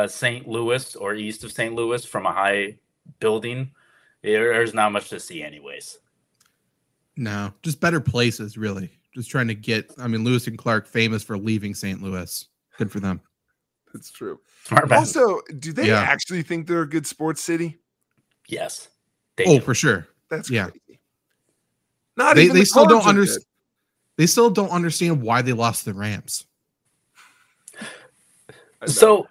St. Louis or east of St. Louis from a high building, there's not much to see anyways. No, just better places, really. Just trying to get, Lewis and Clark famous for leaving St. Louis. Good for them. That's true. Also, do they actually think they're a good sports city? Yes. For sure. That's crazy. They still don't understand. They still don't understand why they lost the Rams. So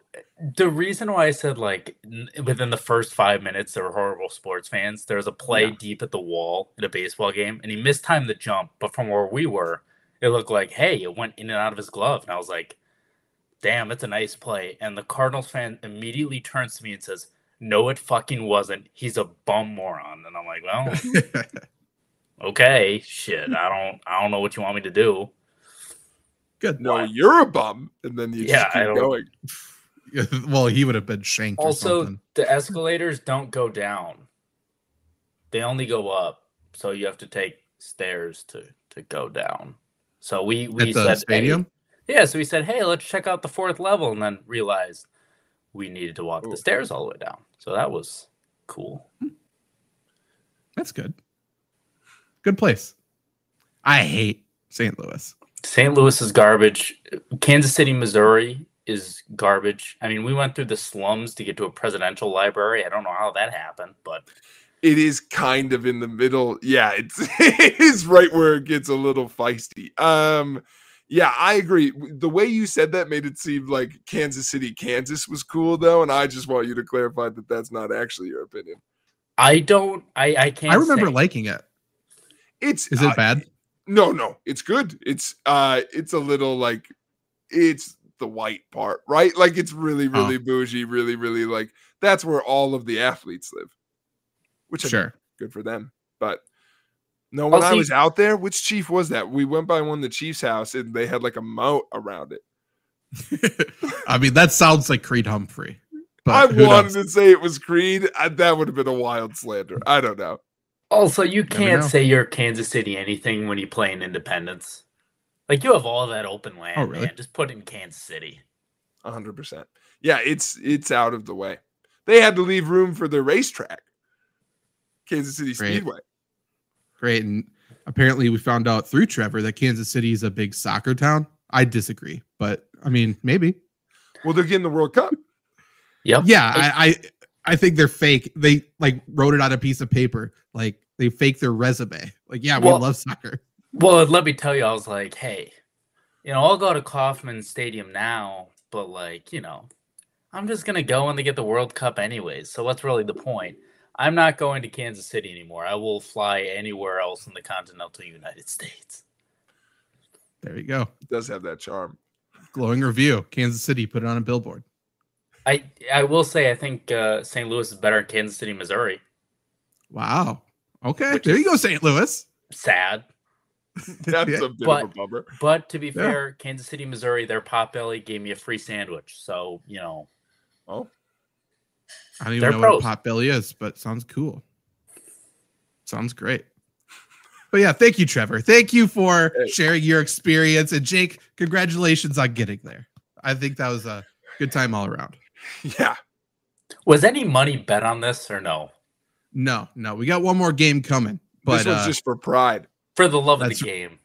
the reason why I said like within the first 5 minutes they were horrible sports fans. There was a play deep at the wall in a baseball game, and he mistimed the jump. But from where we were, it looked like it went in and out of his glove, and I was like, "Damn, it's a nice play." And the Cardinals fan immediately turns to me and says, "No, it fucking wasn't. He's a bum moron." And I'm like, "Well." Okay, shit. I don't know what you want me to do. Good. No, you're a bum, and then you just keep going. Well, he would have been shanked. Also, or something. The escalators don't go down; they only go up. So you have to take stairs to go down. So we At said the stadium. Hey, so we said, "Hey, let's check out the 4th level," and then realized we needed to walk the stairs all the way down. So that was cool. That's good. Good place. I hate St. Louis. St. Louis is garbage. Kansas City, Missouri is garbage. I mean, we went through the slums to get to a presidential library. I don't know how that happened, but it is kind of in the middle. Yeah, it is right where it gets a little feisty. Yeah, I agree. The way you said that made it seem like Kansas City, Kansas was cool though, and I just want you to clarify that that's not actually your opinion. I can't. I remember liking it. Is it bad? No, it's good. It's a little like it's the white part, right? Like it's really, really bougie, really, really like that's where all of the athletes live. Which good for them. But no, when I was out there, which chief was that? We went by the Chiefs' house and they had like a moat around it. I mean, that sounds like Creed Humphrey. But I wanted to say it was Creed. That would have been a wild slander. I don't know. Also, you can't say you're Kansas City anything when you play in Independence. Like, you have all of that open land, man. Just put it in Kansas City. 100%. Yeah, it's out of the way. They had to leave room for their racetrack, Kansas City Speedway. Great. And apparently we found out through Trevor that Kansas City is a big soccer town. I disagree, but I mean, maybe. Well, they're getting the World Cup. Yep. Yeah, I think they're fake. They like wrote it on a piece of paper. Like they fake their resume. Like, yeah, we love soccer. Well, let me tell you, I was like, hey, I'll go to Kauffman Stadium now, but like, I'm just going to go when they get the World Cup anyways. So what's really the point? I'm not going to Kansas City anymore. I will fly anywhere else in the continental United States. There you go. It does have that charm. Glowing review. Kansas City, put it on a billboard. I will say I think St. Louis is better than Kansas City, Missouri. Wow. Okay. There you go, St. Louis. Sad. That's a bit of a bummer. But to be fair, Kansas City, Missouri, their Potbelly gave me a free sandwich. So, Oh. I don't even know what a Potbelly is, but sounds cool. Sounds great. But yeah, thank you, Trevor. Thank you for sharing your experience. And Jake, congratulations on getting there. I think that was a good time all around. Yeah. Was any money bet on this or no? No. We got one more game coming. But this was just for pride. For the love of the game.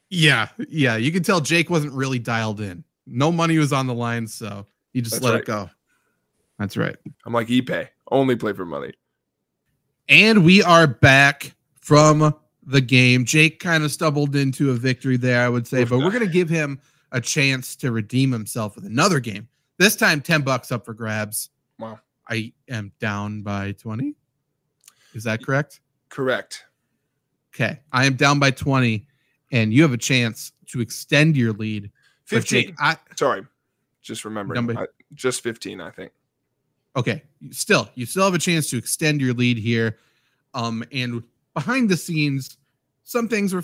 Yeah. You can tell Jake wasn't really dialed in. No money was on the line, so he just let it go. That's right. I'm like Ipe. Only play for money. And we are back from the game. Jake kind of stumbled into a victory there, I would say, but we're going to give him a chance to redeem himself with another game. This time, $10 up for grabs. Wow. I am down by 20. Is that correct? Correct. Okay. I am down by 20, and you have a chance to extend your lead. 15. Sorry. Just remembering. Just 15, I think. Okay. You still have a chance to extend your lead here. And behind the scenes, some things we're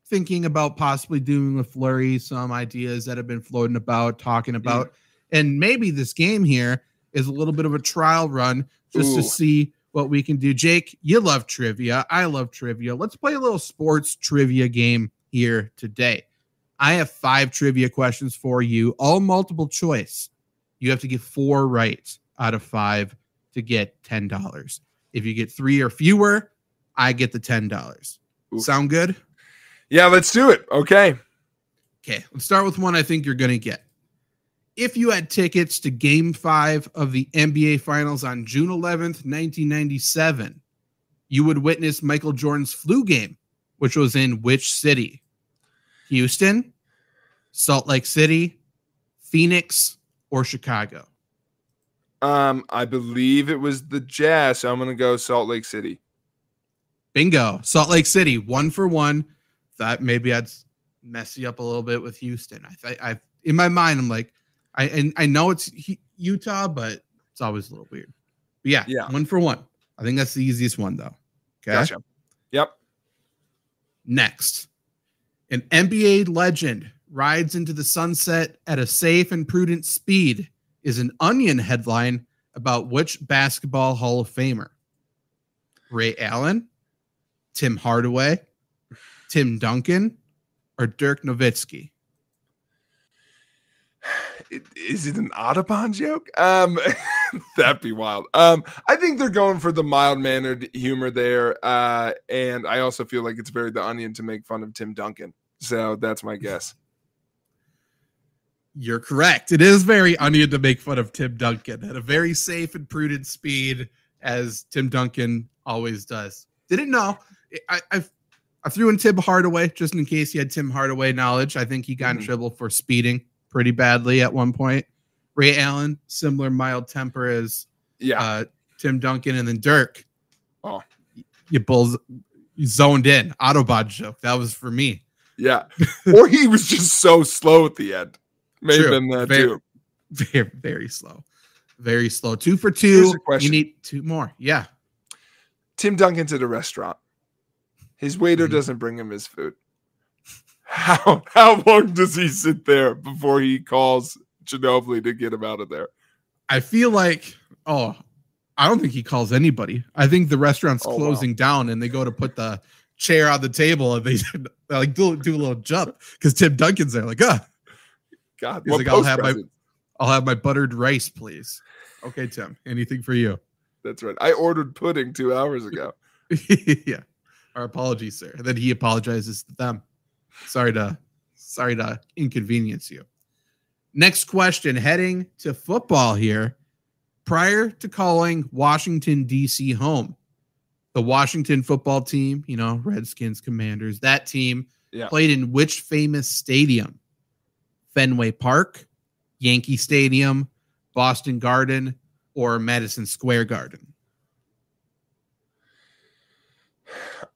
thinking about possibly doing with Flurry, some ideas that have been floating about, talking about. And maybe this game here is a little bit of a trial run just to see what we can do. Jake, you love trivia. I love trivia. Let's play a little sports trivia game here today. I have 5 trivia questions for you, all multiple choice. You have to get 4 right out of 5 to get $10. If you get 3 or fewer, I get the $10. Sound good? Yeah, let's do it. Okay, let's start with one I think you're going to get. If you had tickets to Game 5 of the NBA Finals on June 11th, 1997, you would witness Michael Jordan's flu game, which was in which city? Houston, Salt Lake City, Phoenix, or Chicago? I believe it was the Jazz, so I'm going to go Salt Lake City. Bingo. Salt Lake City, 1 for 1. Thought maybe I'd mess you up a little bit with Houston. I in my mind, I'm like, I know it's Utah, but it's always a little weird. But yeah, 1 for 1. I think that's the easiest one, though. Okay. Gotcha. Yep. Next, an NBA legend rides into the sunset at a safe and prudent speed is an Onion headline about which basketball Hall of Famer? Ray Allen, Tim Hardaway, Tim Duncan, or Dirk Nowitzki? Is it an Audubon joke? That'd be wild. I think they're going for the mild-mannered humor there, and I also feel like it's very The Onion to make fun of Tim Duncan. So that's my guess. You're correct. It is very Onion to make fun of Tim Duncan at a very safe and prudent speed, as Tim Duncan always does. Didn't know. I threw in Tim Hardaway just in case you had Tim Hardaway knowledge. I think he got in trouble for speeding pretty badly at one point. Ray Allen, similar mild temper as Tim Duncan, and then Dirk. Oh, you zoned in. Autobot joke. That was for me. Yeah. Or he was just so slow at the end. May have been that too. Very, very slow. Very slow. 2 for 2. You need 2 more. Yeah. Tim Duncan's at a restaurant. His waiter doesn't bring him his food. How long does he sit there before he calls Ginobili to get him out of there? I feel like, I don't think he calls anybody. I think the restaurant's closing down, and they go to put the chair on the table, and they like do a little jump because Tim Duncan's there, like, God, he's like, I'll have my buttered rice, please. Okay, Tim. Anything for you? That's right. I ordered pudding 2 hours ago. Yeah. Our apologies, sir. And then he apologizes to them. Sorry to inconvenience you. Next question, heading to football here. Prior to calling Washington, D.C. home, the Washington football team, Redskins, Commanders, that team played in which famous stadium? Fenway Park, Yankee Stadium, Boston Garden, or Madison Square Garden?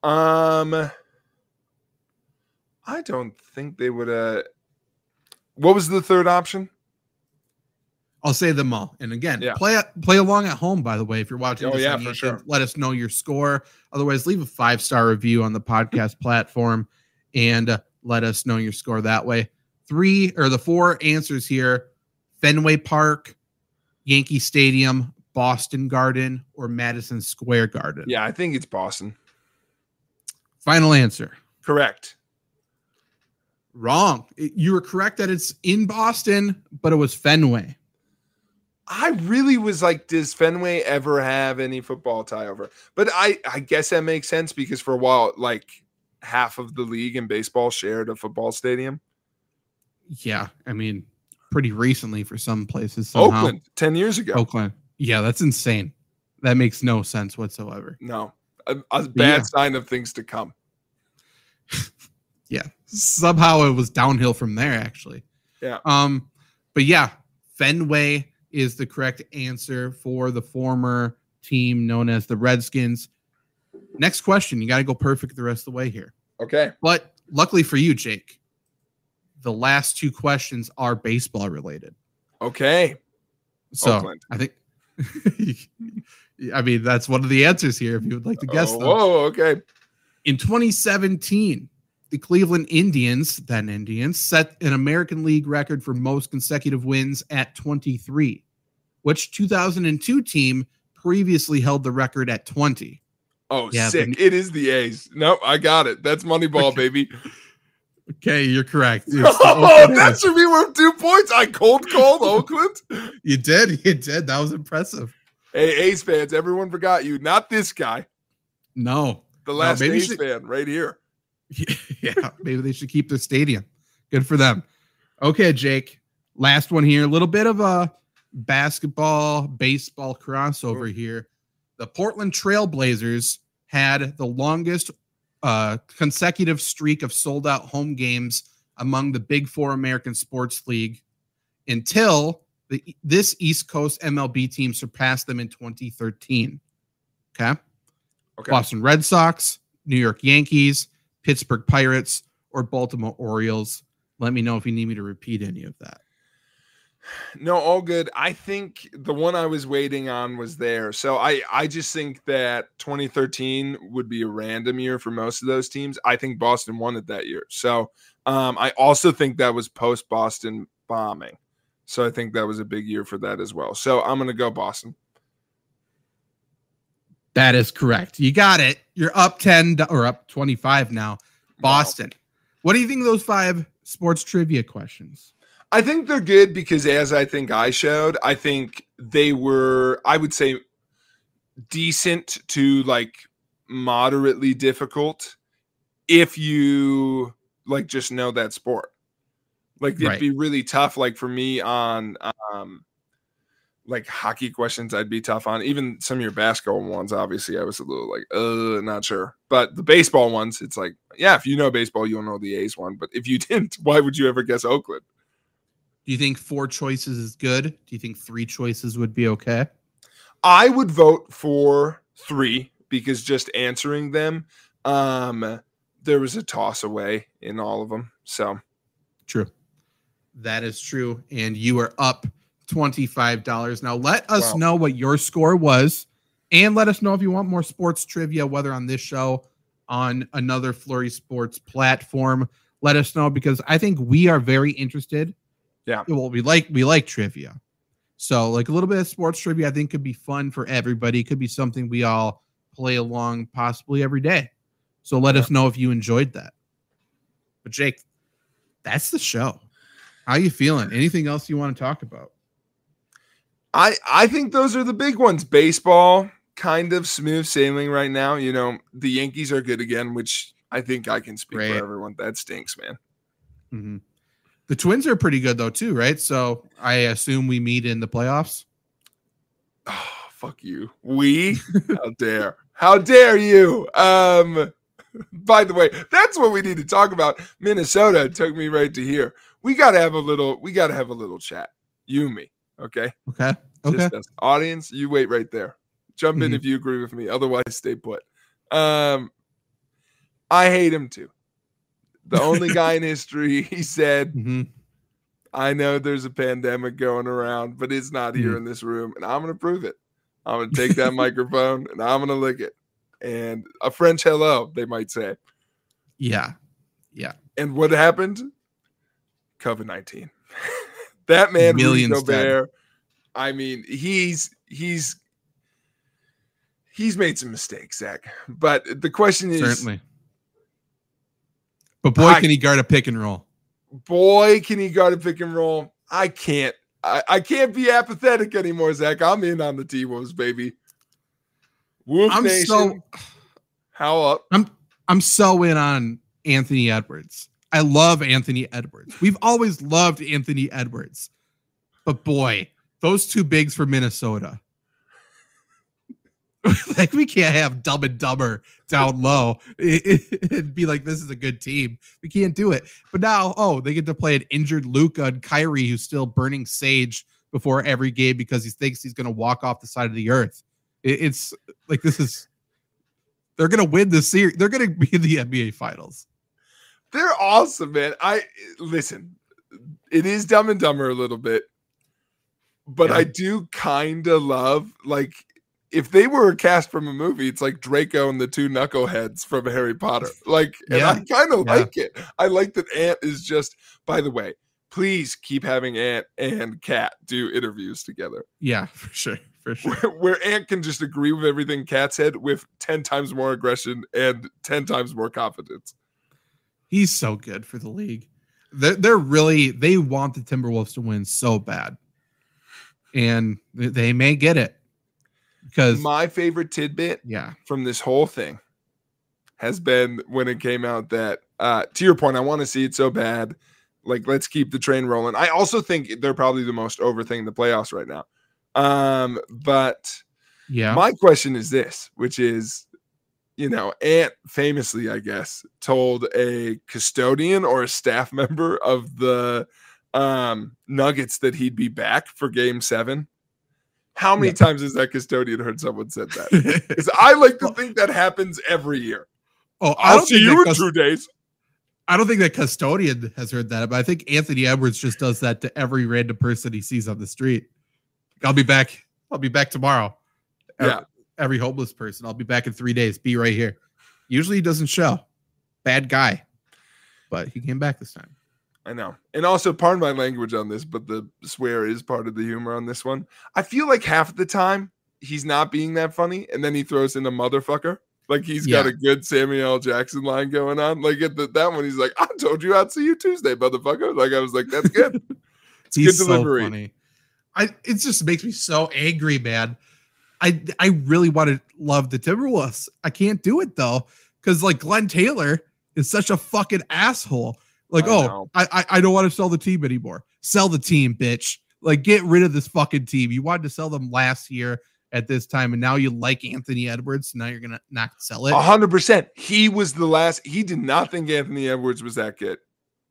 I don't think they would. What was the third option? I'll say them all. And again, play along at home, by the way, if you're watching this on YouTube, sure. Let us know your score. Otherwise, leave a 5-star review on the podcast platform and let us know your score that way. The 4 answers here: Fenway Park, Yankee Stadium, Boston Garden, or Madison Square Garden. Yeah, I think it's Boston. Final answer. Correct. Wrong. You were correct that it's in Boston, but it was Fenway. I really was like, does Fenway ever have any football tie over? But I guess that makes sense because for a while, like half of the league in baseball shared a football stadium. Yeah. I mean, pretty recently for some places. Somehow. Oakland, 10 years ago. Oakland. Yeah, that's insane. That makes no sense whatsoever. No. A bad sign of things to come. Yeah. Somehow it was downhill from there, actually. Yeah. But yeah, Fenway is the correct answer for the former team known as the Redskins. Next question. You got to go perfect the rest of the way here. Okay. But luckily for you, Jake, the last 2 questions are baseball related. Okay. So Oakland. I think, that's one of the answers here if you would like to guess them. Whoa, okay. In 2017, the Cleveland Indians, then Indians, set an American League record for most consecutive wins at 23, which 2002 team previously held the record at 20. Oh, yeah, sick. It is the A's. Nope, I got it. That's Moneyball, baby. Okay, you're correct. Oh, that should be worth 2 points. I cold called Oakland. You did. That was impressive. Hey, A's fans, everyone forgot you. Not this guy. No. The last A's fan right here. Yeah, maybe they should keep the stadium. Good for them. Okay, Jake. Last one here. A little bit of a basketball, baseball crossover here. The Portland Trail Blazers had the longest consecutive streak of sold-out home games among the Big Four American Sports League until this East Coast MLB team surpassed them in 2013. Okay. Boston Red Sox, New York Yankees, Pittsburgh Pirates, or Baltimore Orioles. Let me know if you need me to repeat any of that. No, all good. I think the one I was waiting on was there. So I just think that 2013 would be a random year for most of those teams. I think Boston won it that year. So I also think that was post-Boston bombing. So I think that was a big year for that as well. So I'm going to go Boston. That is correct. You got it. You're up 10 or up 25 now. Boston. Wow. What do you think of those 5 sports trivia questions? I think they're good because, as I think I showed, I think they were, I would say, decent to like moderately difficult if you like just know that sport. Like it'd be really tough. Like for me on like hockey questions, I'd be tough on. Even some of your basketball ones, obviously, I was a little like, not sure. But the baseball ones, it's like, yeah, if you know baseball, you'll know the A's one. But if you didn't, why would you ever guess Oakland? Do you think 4 choices is good? Do you think 3 choices would be okay? I would vote for 3 because just answering them, there was a toss away in all of them. So true. That is true. And you are up $25. Now let us know what your score was, and let us know if you want more sports trivia, whether on this show, on another Flurry Sports platform. Let us know because I think we are very interested. Yeah. Well, we like trivia. So like a little bit of sports trivia, I think could be fun for everybody. It could be something we all play along possibly every day. So let us know if you enjoyed that. But Jake, that's the show. How you feeling? Anything else you want to talk about? I think those are the big ones. Baseball, kind of smooth sailing right now. You know, the Yankees are good again, which I think I can speak for everyone. That stinks, man. Mm-hmm. The Twins are pretty good though too, right? So I assume we meet in the playoffs. Oh, fuck you. How dare you? By the way, that's what we need to talk about. Minnesota took me right to here. We gotta have a little chat. You and me. Okay. Just us. Audience, you wait right there. Jump in if you agree with me. Otherwise, stay put. I hate him too. The only guy in history, he said, I know there's a pandemic going around, but it's not here in this room, and I'm going to prove it. I'm going to take that microphone, and I'm going to lick it. And a French hello, they might say. Yeah. And what happened? COVID-19. That man, Rudy Gobert, I mean, he's made some mistakes, Zach. But the question is... Certainly. But boy, can he guard a pick and roll. I can't be apathetic anymore, Zach. I'm in on the T-Wolves, baby. Wolf Nation. How up? I'm so in on Anthony Edwards. I love Anthony Edwards. We've always loved Anthony Edwards. But boy, those two bigs for Minnesota. Like, we can't have Dumb and Dumber down low. It'd be like, this is a good team. We can't do it. But now, they get to play an injured Luka and Kyrie, who's still burning sage before every game because he thinks he's going to walk off the side of the earth. It's like, they're going to win this series. They're going to be in the NBA Finals. They're awesome, man. Listen, it is Dumb and Dumber a little bit, but I do kind of love, like, if they were a cast from a movie, it's like Draco and the two knuckleheads from Harry Potter. Like, and I kind of like it. I like that Ant is just, by the way, please keep having Ant and Kat do interviews together. Yeah, for sure. Where Ant can just agree with everything Kat said with 10 times more aggression and 10 times more confidence. He's so good for the league. They want the Timberwolves to win so bad. And they may get it. Because my favorite tidbit from this whole thing has been when it came out that, to your point, I want to see it so bad. Like, let's keep the train rolling. I also think they're probably the most over thing in the playoffs right now. But my question is this, which is, Ant famously, I guess, told a custodian or a staff member of the Nuggets that he'd be back for Game 7. How many times has that custodian heard someone said that? Because I like to think that happens every year. Oh, I'll see you in 2 days. I don't think that custodian has heard that, but I think Anthony Edwards just does that to every random person he sees on the street. I'll be back tomorrow. Yeah. Every homeless person. I'll be back in 3 days. Be right here. Usually he doesn't show. Bad guy. But he came back this time. I know. And also, pardon my language on this, but the swear is part of the humor on this one. I feel like half of the time he's not being that funny, and then he throws in a motherfucker. Like, he's got a good Samuel L. Jackson line going on. Like, at that one, he's like, I told you I'd see you Tuesday, motherfucker. Like, I was like, that's good. It's good delivery. So funny. It just makes me so angry, man. I really want to love the Timberwolves. I can't do it, though, because, like, Glenn Taylor is such a fucking asshole. Like, I don't want to sell the team anymore. Sell the team, bitch. Like, get rid of this fucking team. You wanted to sell them last year at this time, and now you like Anthony Edwards. So now you're going to not sell it. 100%. He was the last. He did not think Anthony Edwards was that good.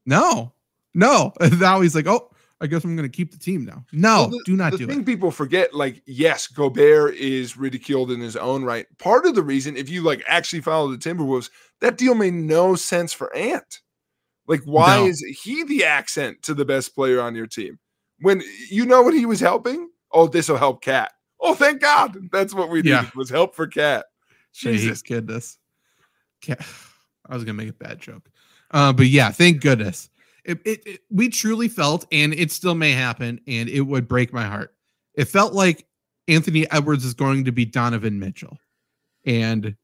No. And now he's like, I guess I'm going to keep the team now. No, do not do it. The thing people forget, like, yes, Gobert is ridiculed in his own right. Part of the reason, if you, like, actually follow the Timberwolves, that deal made no sense for Ant. Like, why is he the accent to the best player on your team? When you know what he was helping? Oh, this will help Kat. Oh, thank God. That's what we needed was help for Kat. Jesus. Goodness. Kat. I was going to make a bad joke. But yeah, thank goodness. We truly felt, and it still may happen, and it would break my heart. It felt like Anthony Edwards is going to be Donovan Mitchell. And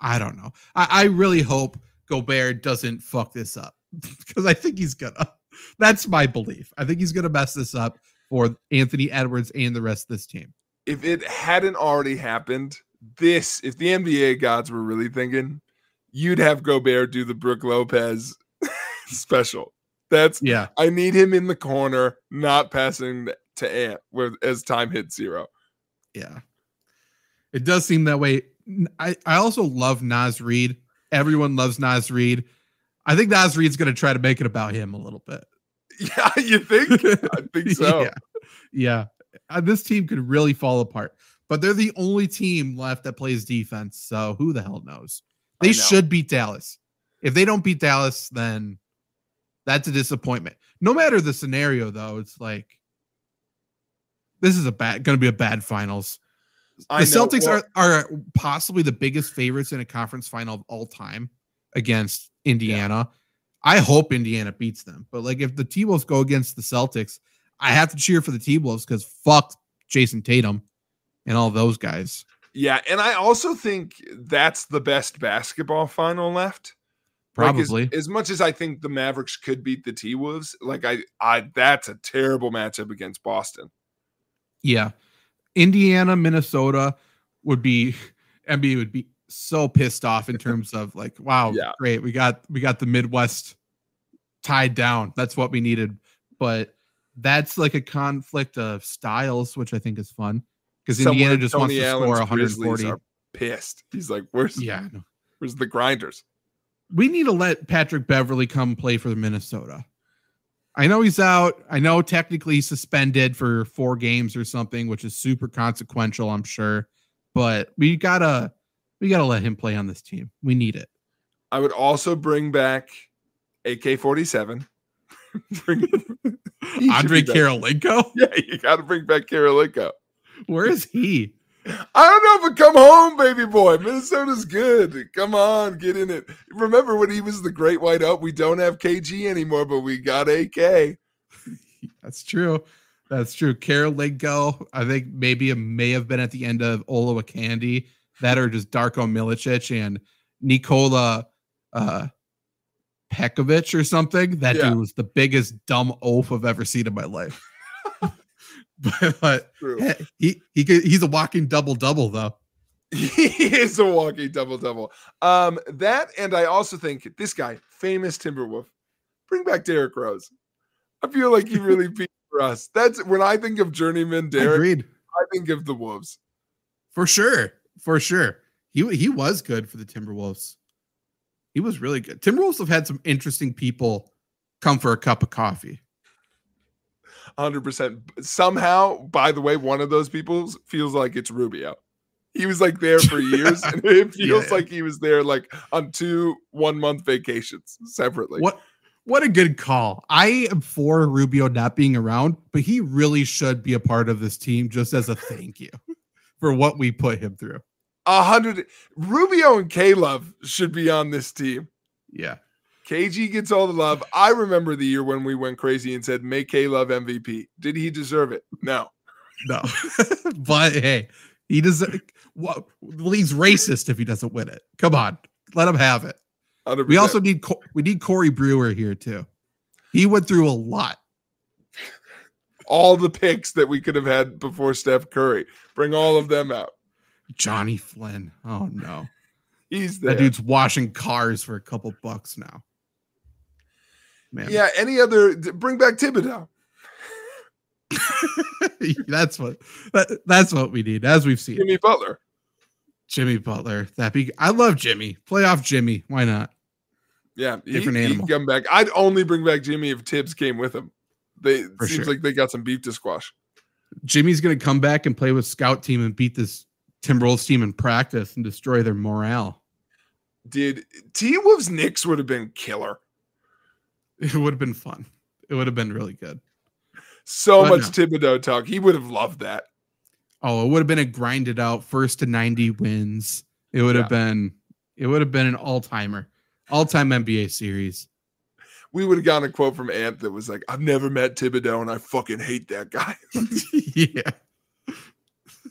I don't know. I really hope Gobert doesn't fuck this up because I think he's gonna. That's my belief. I think he's gonna mess this up for Anthony Edwards and the rest of this team. If it hadn't already happened, if the NBA gods were really thinking, you'd have Gobert do the Brook Lopez special. I need him in the corner, not passing to Ant as time hits 0. Yeah. It does seem that way. I also love Naz Reid. Everyone loves Naz Reid. I think Naz Reid's going to try to make it about him a little bit. Yeah, you think? I think so. Yeah. This team could really fall apart, but they're the only team left that plays defense. So who the hell knows? They should beat Dallas. If they don't beat Dallas, then that's a disappointment. No matter the scenario, though, it's like this is going to be a bad finals. The Celtics are possibly the biggest favorites in a conference final of all time against Indiana. Yeah. I hope Indiana beats them, but like if the T-Wolves go against the Celtics, I have to cheer for the T-Wolves because fuck Jason Tatum and all those guys. Yeah, and I also think that's the best basketball final left. Probably. Like as much as I think the Mavericks could beat the T-Wolves, like I that's a terrible matchup against Boston. Yeah. Indiana, Minnesota NBA would be so pissed off in terms of like, wow, great. We got the Midwest tied down. That's what we needed. But that's like a conflict of styles, which I think is fun because Indiana just wants to score 140. Are pissed. He's like, where's the grinders? We need to let Patrick Beverly come play for Minnesota. I know he's out. I know technically he's suspended for 4 games or something, which is super consequential, I'm sure. But we gotta let him play on this team. We need it. I would also bring back AK-47. Andre Karolinko? Yeah, you got to bring back Karolinko. Where is he? I don't know, but come home, baby boy. Minnesota's good. Come on, get in it. Remember when he was the great white out? We don't have KG anymore, but we got AK. That's true. Karolinko, I think maybe it may have been at the end of Olowokandi. That or just Darko Milicic and Nikola Pekovic or something. That dude was the biggest dumb oaf I've ever seen in my life. But he's a walking double-double, though. He is a walking double-double. That, and I also think this guy, famous Timberwolf, bring back Derrick Rose. I feel like he really beat for us. That's when I think of journeyman Derrick. Agreed. I think of the Wolves. For sure. He was good for the Timberwolves. He was really good. Timberwolves have had some interesting people come for a cup of coffee. 100%. Somehow, by the way, one of those people feels like it's Rubio. He was like there for years, and it feels like he was there like on 2 1-month vacations separately. What a good call. I am for Rubio not being around, but he really should be a part of this team just as a thank you for what we put him through. 100. Rubio and K-Love should be on this team. Yeah. KG gets all the love. I remember the year when we went crazy and said, make K-Love MVP. Did he deserve it? No. But hey, he doesn't. Well, he's racist if he doesn't win it. Come on. Let him have it. 100%. We also need Corey Brewer here too. He went through a lot. All the picks that we could have had before Steph Curry. Bring all of them out. Johnny Flynn. Oh no. He's there. That dude's washing cars for a couple bucks now. Man. Yeah, any other bring back Thibodeau. That's what we need, as we've seen. Jimmy Butler. I love Jimmy. Playoff Jimmy. Why not? Yeah, different animal. He can come back. I'd only bring back Jimmy if Tibbs came with him. Seems like they got some beef to squash. Jimmy's gonna come back and play with scout team and beat this Timberwolves team in practice and destroy their morale. Dude, T-Wolves Knicks would have been killer. It would have been fun. It would have been really good. So much Thibodeau talk. He would have loved that. Oh, it would have been a grinded out 1st to 90 wins. It would have been an all-timer. All-time NBA series. We would have gotten a quote from Ant that was like, I've never met Thibodeau and I fucking hate that guy. Yeah.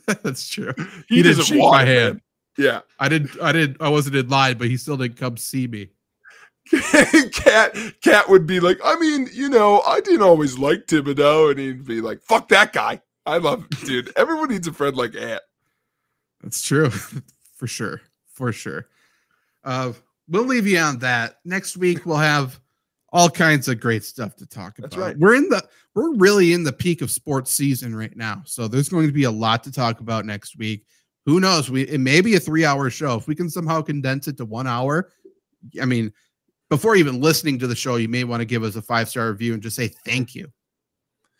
That's true. He didn't shake my hand. Yeah. I wasn't in line, but he still didn't come see me. Cat would be like, I mean, I didn't always like Thibodeau, and he'd be like, fuck that guy. I love it, dude. Everyone needs a friend like Ant. That's true. For sure. We'll leave you on that. Next week we'll have all kinds of great stuff to talk about. That's right. We're really in the peak of sports season right now. So there's going to be a lot to talk about next week. Who knows? It may be a 3-hour show. If we can somehow condense it to 1 hour, I mean, before even listening to the show, you may want to give us a 5-star review and just say thank you.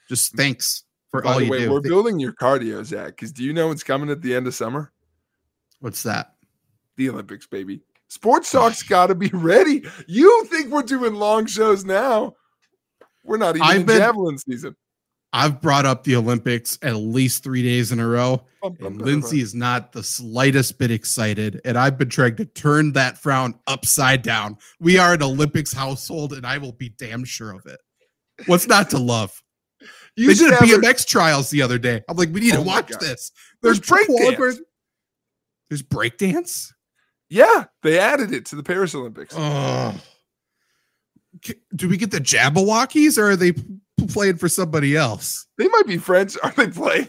Just thanks for all you do. We're building your cardio, Zach, because do you know what's coming at the end of summer? What's that? The Olympics, baby. Sports Talk's got to be ready. You think we're doing long shows now? We're not even in javelin season. I've brought up the Olympics at least 3 days in a row, and Lindsay is not the slightest bit excited, and I've been trying to turn that frown upside down. We are an Olympics household, and I will be damn sure of it. What's not to love? They did BMX trials the other day. I'm like, we need to watch this. There's breakdance. There's breakdance? Yeah, they added it to the Paris Olympics. Do we get the Jabbawockeez, or are they playing for somebody else? They might be French. Are they playing?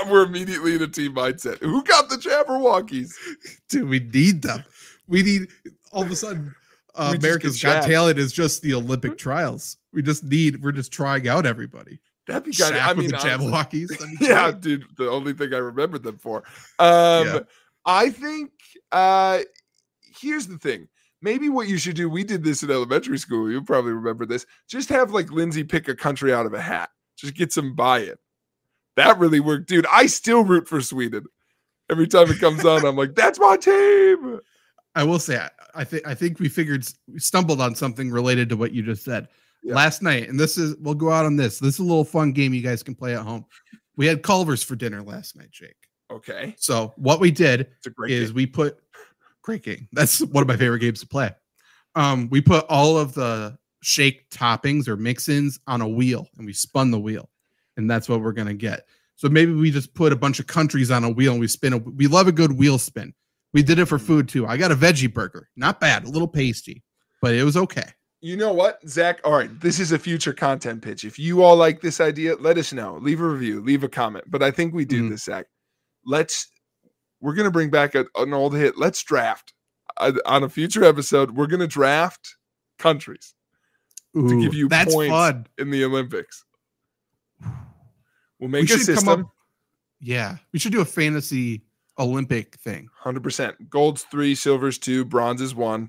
We're immediately in a team mindset. Who got the Jabbawockeez? Dude, we need them. We need all of a sudden. America's Got Talent is just the Olympic trials. We're just trying out everybody. That'd be kind of. I mean, the Jabbawockeez. Yeah, dude. The only thing I remembered them for. I think. Here's the thing. Maybe what you should do, we did this in elementary school. You probably remember this. Just have like Lindsay pick a country out of a hat. Just get some buy-in. That really worked, dude. I still root for Sweden. Every time it comes on, I'm like, that's my team. I will say, I think we stumbled on something related to what you just said last night. And we'll go out on this. This is a little fun game you guys can play at home. We had Culver's for dinner last night, Jake. Okay. So what we did is we put great game. That's one of my favorite games to play. We put all of the shake toppings or mix-ins on a wheel, and we spun the wheel, and that's what we're gonna get. So maybe we just put a bunch of countries on a wheel and we spin. We love a good wheel spin. We did it for food too. I got a veggie burger, not bad, a little pasty, but it was okay. You know what, Zach? All right, this is a future content pitch. If you all like this idea, let us know. Leave a review, leave a comment. But I think we do this, Zach. We're going to bring back an old hit. Let's draft. On a future episode, we're going to draft countries to give you points fun. In the Olympics. We'll make a system. We should do a fantasy Olympic thing. 100%. Gold's 3, silver's 2, bronze is 1.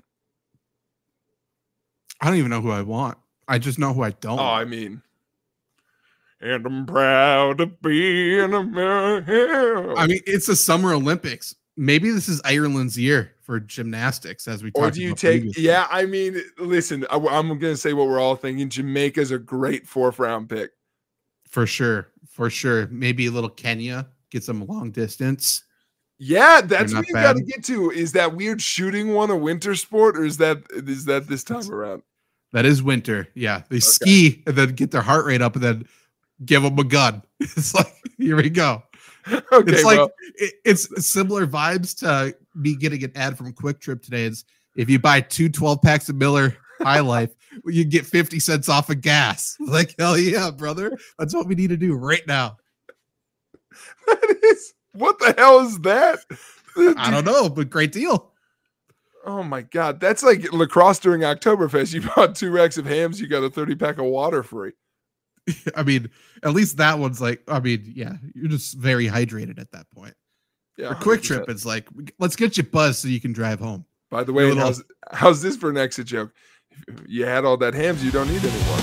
I don't even know who I want. I just know who I don't. Oh, I mean. And I'm proud to be an American. I mean, it's the Summer Olympics. Maybe this is Ireland's year for gymnastics, as we talked about. Or do you take? Previously. Yeah, I mean, listen, I'm going to say what we're all thinking. Jamaica's a great 4th-round pick. For sure. Maybe a little Kenya, get some long distance. Yeah, that's what you got to get to. Is that weird shooting one a winter sport, or is that this time around? That is winter. Yeah, they ski and then get their heart rate up and then give them a gun. It's like, here we go. Okay, it's like it's similar vibes to me getting an ad from Quick Trip today. Is if you buy 2 12-packs of Miller High Life, you get 50 cents off of gas. Like, hell yeah, brother. That's what we need to do right now. What the hell is that? I don't know, but great deal. Oh my God. That's like lacrosse during Oktoberfest. You bought 2 racks of hams, you got a 30-pack of water free. I mean, at least that one's like, I mean, yeah, you're just very hydrated at that point. Yeah. For Quick Trip, it's like, let's get you buzzed so you can drive home. By the way, how's this for an exit joke? If you had all that hams, you don't need anymore.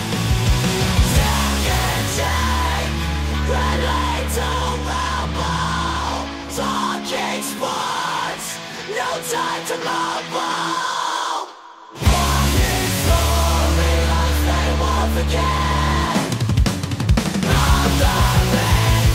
Talking sports, no time to mumble. One story life they won't forget. I'm the man,